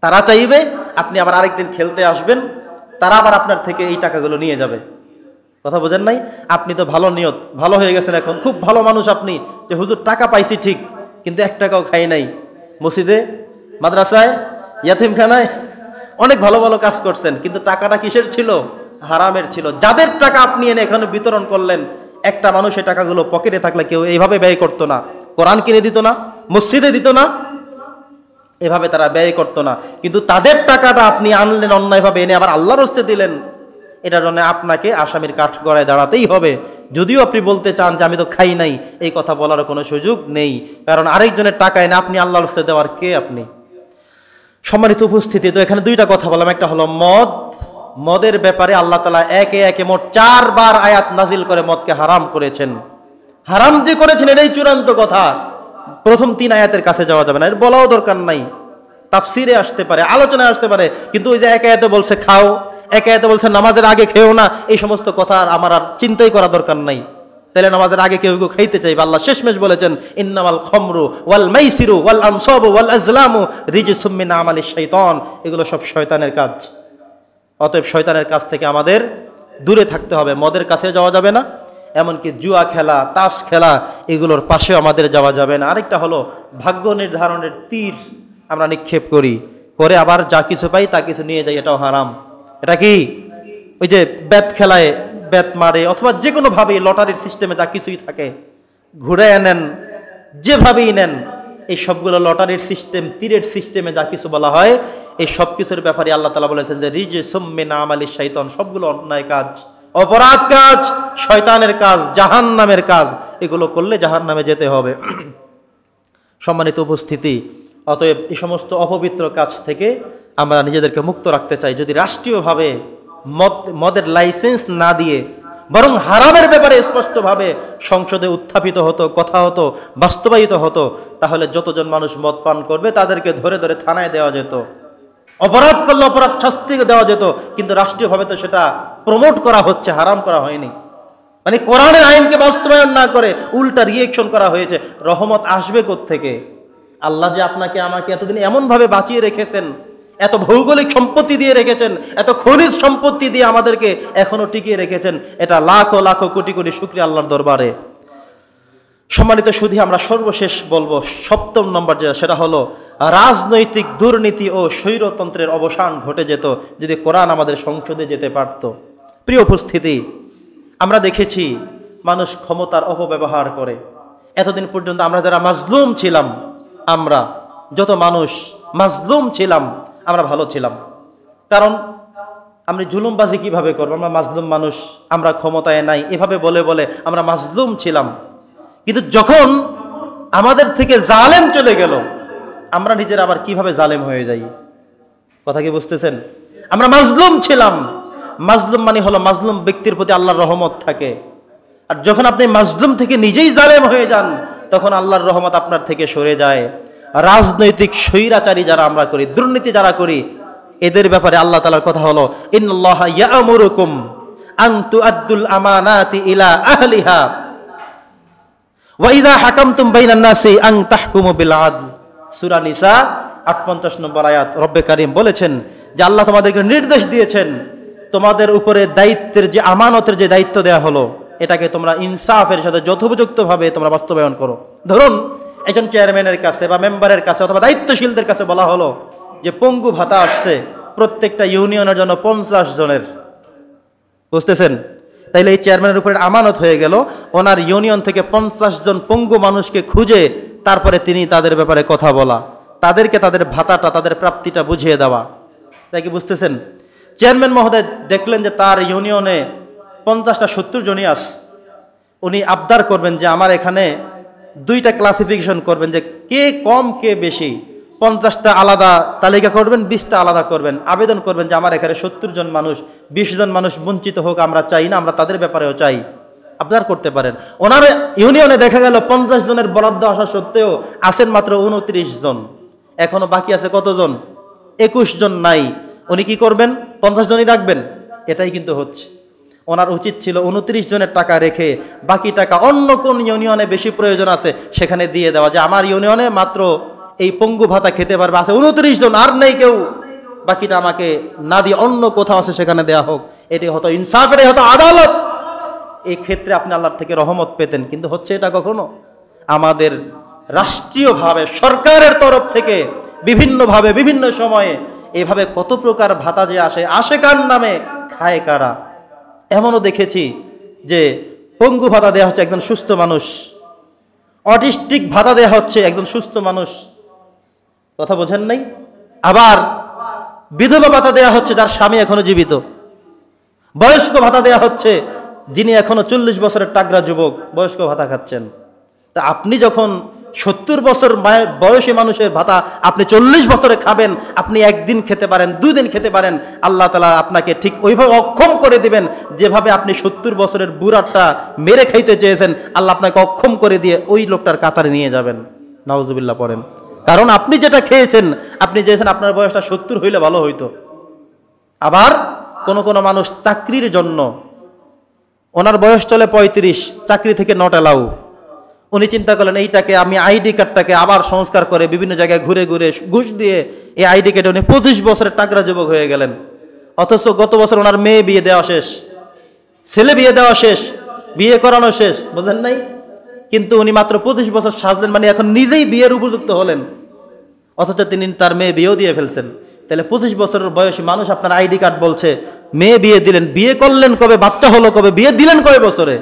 Speaker 1: তারা চাইবে আপনি আবার আরেকদিন খেলতে আসবেন, তারা আবার আপনার থেকে এই টাকাগুলো নিয়ে যাবে। কথা বোঝেন নাই? আপনি তো ভালো নিয়ত, ভালো হয়ে গেছেন, এখন খুব ভালো মানুষ আপনি, যে হুজুর টাকা পাইছি ঠিক, কিন্তু 1 টাকাও খাই নাই। মসজিদে, মাদ্রাসায়, ইয়াতিমখানায় অনেক ভালো ভালো কাজ করছেন, কিন্তু টাকাটা কিসের ছিল? হারামের ছিল। যাদের টাকা আপনি এনে এখানে বিতরণ করলেন, একটা মানুষের টাকাগুলো পকেটে থাকলে কেউ এইভাবে ব্যয় করতো না, কোরআন কিনে দিত না, মসজিদে দিত না, এভাবে তারা ব্যয় করতো না। কিন্তু তাদের টাকাটা আপনি আনলেন অন্যায়ভাবে, এনে আবার আল্লাহর রাস্তায় দিলেন। এটার জন্য আপনাকে আসামির কাঠগড়ায় দাঁড়াতেই হবে। যদিও আপনি বলতে চান যে আমি তো খাই নাই, এই কথা বলার কোনো সুযোগ নেই, কারণ আরেকজনের টাকা এনে আপনি আল্লাহর রাস্তায় দেওয়ার কে আপনি? সম্মানিত উপস্থিতি, তো এখানে 2টা কথা বললাম। একটা হলো মদ। মদের ব্যাপারে আল্লাহ তাআলা একে একে মোট 4 বার আয়াত নাজিল করে মদকে হারাম করেছেন। হারাম যে করেছেন এটাই চূড়ান্ত কথা। প্রথম 3 আয়াতের কাছে যাওয়া যাবে না, এর বলাও দরকার নাই। তাফসিরে আসতে পারে, আলোচনায় আসতে পারে, কিন্তু ওই যে এক আয়াতে বলছে খাও, এক আয়াতে বলছে নামাজের আগে খেও না, এই সমস্ত কথা আমার আর চিন্তাই করা দরকার নাই। তাহলে নামাজের আগে কেউ কেউ খাইতে চাইবে। আল্লাহ শেষমেশ বলেছেন ইন্নামাল খামরু ওয়াল মাইসিরু ওয়াল আনসাবু ওয়াল আজলামু রিজসুম মিন আমালিশ শাইতান, এগুলো সব শয়তানের কাজ। অতএব শয়তানের কাছ থেকে আমাদের দূরে থাকতে হবে। মদের কাছে যাওয়া যাবে না, এমনকি জুয়া খেলা, তাস খেলা, এগুলোর পাশেও আমাদের যাওয়া যাবে না। আরেকটা হলো ভাগ্য নির্ধারণের তীর আমরা নিক্ষেপ করি, করে আবার যা কিছু পাই তা কিছু নিয়ে যাই, এটাও হারাম। এটা কি? ওই যে ব্যাট খেলায় ব্যাট মারে, অথবা যে কোনো ভাবে লটারির সিস্টেমে যা কিছুই থাকে ঘুরে নেন, যেভাবেই নেন, এই সবগুলো লটারির সিস্টেম, তীরের সিস্টেমে যা কিছু বলা হয়, এই সব কিছুর ব্যাপারে আল্লাহ তাআলা বলেছেন যে রিজসুম মিন আমালিশ শাইতান, সবগুলো অন্যায় কাজ, অপরাধ কাজ, শয়তানের কাজ, জাহান্নামের কাজ। এগুলো করলে জাহান্নামে যেতে হবে। সম্মানিত উপস্থিতি, অতএব এই সমস্ত অপবিত্র কাজ থেকে আমরা নিজেদেরকে মুক্ত রাখতে চাই। যদি রাষ্ট্রীয়ভাবে মদের লাইসেন্স না দিয়ে বরং হারামের ব্যাপারে স্পষ্টভাবে সংসদে উত্থাপিত হতো, কথা হতো, বাস্তবায়িত হতো, তাহলে যতজন মানুষ মদ পান করবে তাদেরকে ধরে ধরে থানায় দেওয়া যেত, অপরাধ করলে অপরাধ শাস্তি দেওয়া যেত। কিন্তু রাষ্ট্রীয়ভাবে তো সেটা প্রমোট করা হচ্ছে, হারাম করা হয়নি। মানে কোরআনের আইনকে বাস্তবায়ন না করে উল্টা রিয়েকশন করা হয়েছে। রহমত আসবে কোত্থেকে? আল্লাহ যে আপনাকে আমাকে এতদিন এমনভাবে বাঁচিয়ে রেখেছেন, এত ভৌগোলিক সম্পত্তি দিয়ে রেখেছেন, এত খনিজ সম্পত্তি দিয়ে আমাদেরকে এখনো টিকিয়ে রেখেছেন, এটা লাখো লাখো কোটি কোটি শুকরিয়া আল্লাহর দরবারে। সম্মানিত সুধী, আমরা সর্বশেষ বলবো 7ম নম্বর যেটা, সেটা হলো রাজনৈতিক দুর্নীতি ও স্বৈরতন্ত্রের অবসান ঘটে যেত যদি কোরআন আমাদের সংসদে যেতে পারত। প্রিয় উপস্থিতি, আমরা দেখেছি মানুষ ক্ষমতার অপব্যবহার করে। এতদিন পর্যন্ত আমরা যারা মাজলুম ছিলাম, আমরা যত মানুষ মাজলুম ছিলাম, আমরা ভালো ছিলাম। কারণ আমরা জুলুমবাজি কিভাবে করবো? আমরা মাজলুম মানুষ, আমরা ক্ষমতায় নাই, এভাবে বলে বলে আমরা মাজলুম ছিলাম। কিন্তু যখন আমাদের থেকে জালেম চলে গেল, আমরা নিজেরা আবার কিভাবে জালেম হয়ে যাই? কথা কি বুঝতেছেন? আমরা মাজলুম ছিলাম। মাজলুম মানে হলো মাজলুম ব্যক্তির প্রতি আল্লাহর রহমত থাকে। আর যখন আপনি মাজলুম থেকে নিজেই জালেম হয়ে যান, তখন আল্লাহর রহমত আপনার থেকে সরে যায়। রাজনৈতিক স্বৈরাচারী যারা আমরা করি, দুর্নীতি যারা করি, এদের ব্যাপারে আল্লাহ তাআলার কথা হলো ইন্নাল্লাহা ইয়া'মুরুকুম আন তুআদ্দুল আমানাতি ইলা আহলিহা ওয়া ইযা হাকামতুম বাইনান নাসি আন তাহকুমু বিল আদল। সূরা নিসা 58 নম্বর আয়াত। রব্বে কারীম বলেছেন যে আল্লাহ তোমাদেরকে নির্দেশ দিয়েছেন, তোমাদের উপরে দায়িত্বের যে আমানতের যে দায়িত্ব দেয়া হলো, এটাকে তোমরা ইনসাফের সাথে যথোপযুক্তভাবে তোমরা বাস্তবায়ন করো। ধরুন একজন চেয়ারম্যানের কাছে বা মেম্বারের কাছে অথবা দায়িত্বশীলদের কাছে বলা হলো যে পঙ্গু ভাতা আসছে প্রত্যেকটা ইউনিয়নের জন্য 50 জনের, বুঝতেছেন? তাইলে এই চেয়ারম্যানের উপরে আমানত হয়ে গেল ওনার ইউনিয়ন থেকে 50 জন পঙ্গু মানুষকে খুঁজে তারপরে তিনি তাদের ব্যাপারে কথা বলা, তাদেরকে তাদের ভাতাটা, তাদের প্রাপ্তিটা বুঝিয়ে দেওয়া। তাই কি বুঝতেছেন? চেয়ারম্যান মহোদয় দেখলেন যে তার ইউনিয়নে 50টা 70 জনই আছে, উনি আবদার করবেন যে আমার এখানে 2টা ক্লাসিফিকেশন করবেন যে কে কম কে বেশি, 50টা আলাদা তালিকা করবেন, 20টা আলাদা করবেন, আবেদন করবেন যে আমার এখানে 70 জন মানুষ, 20 জন মানুষ বঞ্চিত হোক, আমরা চাই না, আমরা তাদের ব্যাপারেও চাই, আবদার করতে পারেন। ওনার ইউনিয়নে দেখা গেল 50 জনের বরাদ্দ আসা সত্ত্বেও আছেন মাত্র 29 জন, এখনো বাকি আছে কতজন? 21 জন নাই। উনি কি করবেন? 50 জনই রাখবেন? এটাই কিন্তু হচ্ছে। ওনার উচিত ছিল 29 জনের টাকা রেখে বাকি টাকা অন্য কোন ইউনিয়নে বেশি প্রয়োজন আছে সেখানে দিয়ে দেওয়া, যে আমার ইউনিয়নে মাত্র এই পঙ্গু ভাতা খেতে পারবে আছে 29 জন, আর নেই কেউ, বাকিটা আমাকে না দিয়ে অন্য কোথাও আছে সেখানে দেয়া হোক। এটি হতো ইনসাফ, এটাই হতো আদালত। এই ক্ষেত্রে আপনি আল্লাহর থেকে রহমত পেতেন, কিন্তু হচ্ছে এটা কখনো? আমাদের রাষ্ট্রীয়ভাবে সরকারের তরফ থেকে বিভিন্নভাবে বিভিন্ন সময়ে এভাবে কত প্রকার ভাতা যে আসে কার নামে, খায় কারা। এমনও দেখেছি যে পঙ্গু ভাতা দেওয়া হচ্ছে একজন সুস্থ মানুষ, অটিস্টিক ভাতা দেওয়া হচ্ছে একজন সুস্থ মানুষ, কথা বোঝেন নাই? আবার বিধবা ভাতা দেওয়া হচ্ছে যার স্বামী এখনো জীবিত, বয়স্ক ভাতা দেওয়া হচ্ছে যিনি এখনো 40 বছরের টাগরা যুবক, বয়স্ক ভাতা খাচ্ছেন। তা আপনি যখন 70 বছর বয়সী মানুষের ভাতা আপনি 40 বছরে খাবেন, আপনি একদিন খেতে পারেন, 2 দিন খেতে পারেন, আল্লাহ তাআলা আপনাকে ঠিক ওইভাবে অক্ষম করে দিবেন যেভাবে আপনি 70 বছরের বুড়াটা মেরে খাইতে চেয়েছেন, আল্লাহ আপনাকে অক্ষম করে দিয়ে ওই লোকটার কাতারে নিয়ে যাবেন। নাউজুবিল্লাহ পড়েন। কারণ আপনি যেটা খেয়েছেন, আপনি চেয়েছেন আপনার বয়সটা 70 হইলে ভালো হইতো। আবার কোন মানুষ চাকরির জন্য, ওনার বয়স চলে 35, চাকরি থেকে নট অ্যালাউ, উনি চিন্তা করলেন এইটাকে আমি আইডি কার্ডটাকে আবার সংস্কার করে বিভিন্ন জায়গায় ঘুরে ঘুরে ঘুষ দিয়ে এই আইডি কার্ডে উনি 25 বছরের টাকরা যুবক হয়ে গেলেন। অথচ গত বছর ওনার মেয়ে বিয়ে দেওয়া শেষ, ছেলে বিয়ে দেওয়া শেষ, বিয়ে করানো শেষ, বুঝলেন নাই? কিন্তু উনি মাত্র 25 বছর সাজলেন, মানে এখন নিজেই বিয়ের উপযুক্ত হলেন, অথচ তিনি তার মেয়ে বিয়েও দিয়ে ফেলছেন। তাহলে 25 বছরের বয়সী মানুষ আপনার আইডি কার্ড বলছে, মেয়ে বিয়ে দিলেন, বিয়ে করলেন কবে, বাচ্চা হলো কবে, বিয়ে দিলেন কয় বছরে?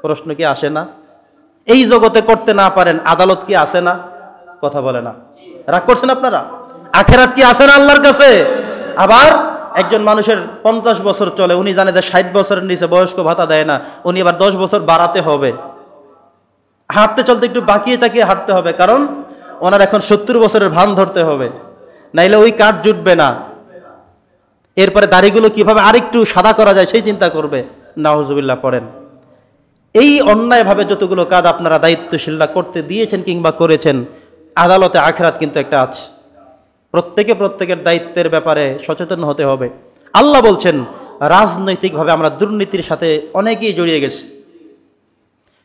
Speaker 1: প্রশ্ন কি আসে না? এই জগতে করতে না পারেন, আদালত কি আসে না? কথা বলে না, রাগ করছেন আপনারা? আখেরাত কি আসে না আল্লাহর কাছে? আবার একজন মানুষের 50 বছর চলে, উনি জানে যে 60 বছরের নিচে বয়স্ক ভাতা দেয় না, উনি এবার 10 বছর বাড়াতে হবে, হাঁটতে চলতে একটু বাকিয়ে চাকিয়ে হাঁটতে হবে, কারণ ওনার এখন 70 বছরের ভান ধরতে হবে, নাইলে ওই কাঠ জুটবে না। এরপরে দাড়িগুলো কিভাবে আরেকটু সাদা করা যায় সেই চিন্তা করবে। নাউজুবিল্লাহ পড়েন। এই অন্যায়ভাবে যতগুলো কাজ আপনারা দায়িত্বশীলরা করতে দিয়েছেন কিংবা করেছেন, আদালতে আখেরাত কিন্তু একটা আছে। প্রত্যেকের দায়িত্বের ব্যাপারে সচেতন হতে হবে। আল্লাহ বলছেন রাজনৈতিকভাবে আমরা দুর্নীতির সাথে অনেকেই জড়িয়ে গেছি,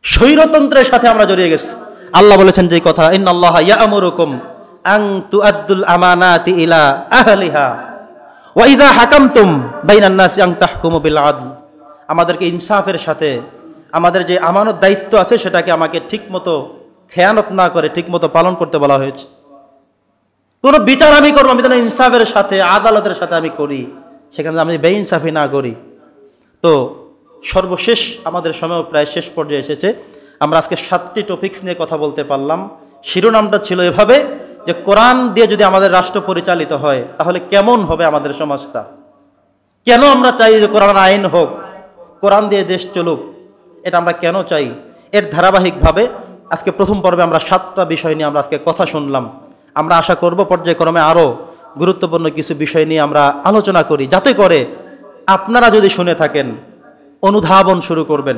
Speaker 1: স্বৈরতন্ত্রের সাথে আমরা জড়িয়ে গেছি। আল্লাহ বলেছেন যে কথা, ইন্নাল্লাহা ইয়া'মুরুকুম আন তুআদ্দুল আমানাতি ইলা আহলিহা ওয়া ইযা হাকামতুম বাইনান নাসি আন তাহকুমু বিল আদল। আমাদেরকে ইনসাফের সাথে আমাদের যে আমানত দায়িত্ব আছে সেটাকে আমাকে ঠিকমতো খেয়ানত না করে ঠিকমতো পালন করতে বলা হয়েছে। কোনো বিচার আমি করবো, আমি যেন ইনসাফের সাথে আদালতের সাথে আমি করি, সেখানে আমি বেইনসাফি না করি। তো সর্বশেষ আমাদের সময় প্রায় শেষ পর্যায়ে এসেছে। আমরা আজকে 7টি টপিকস নিয়ে কথা বলতে পারলাম। শিরোনামটা ছিল এভাবে যে কোরআন দিয়ে যদি আমাদের রাষ্ট্র পরিচালিত হয় তাহলে কেমন হবে আমাদের সমাজটা, কেন আমরা চাই যে কোরআন আইন হোক, কোরআন দিয়ে দেশ চলুক, এটা আমরা কেন চাই। এর ধারাবাহিকভাবে আজকে প্রথম পর্বে আমরা 7টা বিষয় নিয়ে আমরা আজকে কথা শুনলাম। আমরা আশা করব পর্যায়ক্রমে আরও গুরুত্বপূর্ণ কিছু বিষয় নিয়ে আমরা আলোচনা করি, যাতে করে আপনারা যদি শুনে থাকেন অনুধাবন শুরু করবেন।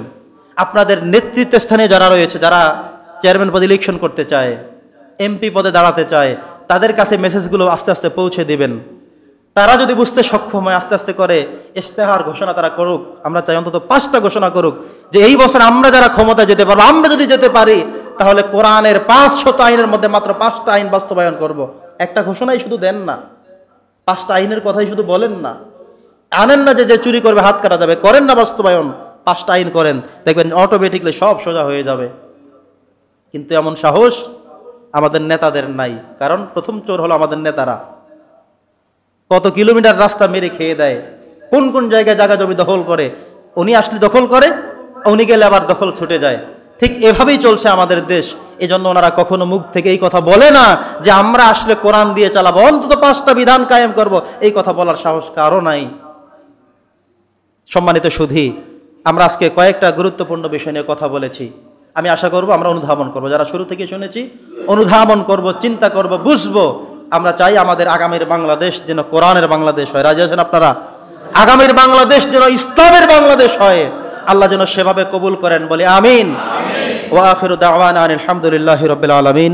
Speaker 1: আপনাদের নেতৃত্ব স্থানে যারা রয়েছে, যারা চেয়ারম্যান পদে ইলেকশন করতে চায়, এমপি পদে দাঁড়াতে চায়, তাদের কাছে মেসেজগুলো আস্তে আস্তে পৌঁছে দিবেন। তারা যদি বুঝতে সক্ষম হয় আস্তে আস্তে করে ইশতেহার ঘোষণা তারা করুক। আমরা চাই অন্তত 5টা ঘোষণা করুক যে এই বছর আমরা যারা ক্ষমতা যেতে পারবো, আমরা যদি যেতে পারি তাহলে কোরআনের 500 আইনের মধ্যে মাত্র 5টা আইন বাস্তবায়ন করব। একটা ঘোষণাই শুধু দেন না, 5টা আইনের কথাই শুধু বলেন না, আনেন না যে চুরি করবে হাত কাটা যাবে, করেন না বাস্তবায়ন, 5টা আইন করেন, দেখবেন অটোমেটিকলি সব সোজা হয়ে যাবে। কিন্তু এমন সাহস আমাদের নেতাদের নাই, কারণ প্রথম চোর হলো আমাদের নেতারা। কত কিলোমিটার রাস্তা মেরে খেয়ে দেয়, কোন কোন জায়গায় জায়গা জমি দখল করে, উনি আসলে দখল করে, উনি গেলে আবার দখল ছুটে যায়। ঠিক এভাবেই চলছে আমাদের দেশ। এজন্য ওনারা কখনো মুখ থেকে এই কথা বলে না যে আমরা আসলে কোরআন দিয়ে চালাবো, অন্তত 5টা বিধান কায়েম করব, এই কথা বলার সাহস কারো নাই। সম্মানিত সুধী, আমরা আজকে কয়েকটা গুরুত্বপূর্ণ বিষয় নিয়ে কথা বলেছি। আমি আশা করব আমরা অনুধাবন করব, যারা শুরু থেকে শুনেছি অনুধাবন করব, চিন্তা করব, বুঝবো। আমরা চাই আমাদের আগামীর বাংলাদেশ যেন কোরআনের বাংলাদেশ হয়। রাজি আছেন আপনারা? আগামীর বাংলাদেশ যেন ইসলামের বাংলাদেশ হয়, আল্লাহ যেন সেভাবে কবুল করেন, বলে আমিন। ওয়া আখিরু দাওয়ানা আলহামদুলিল্লাহি রাব্বিল আলামিন।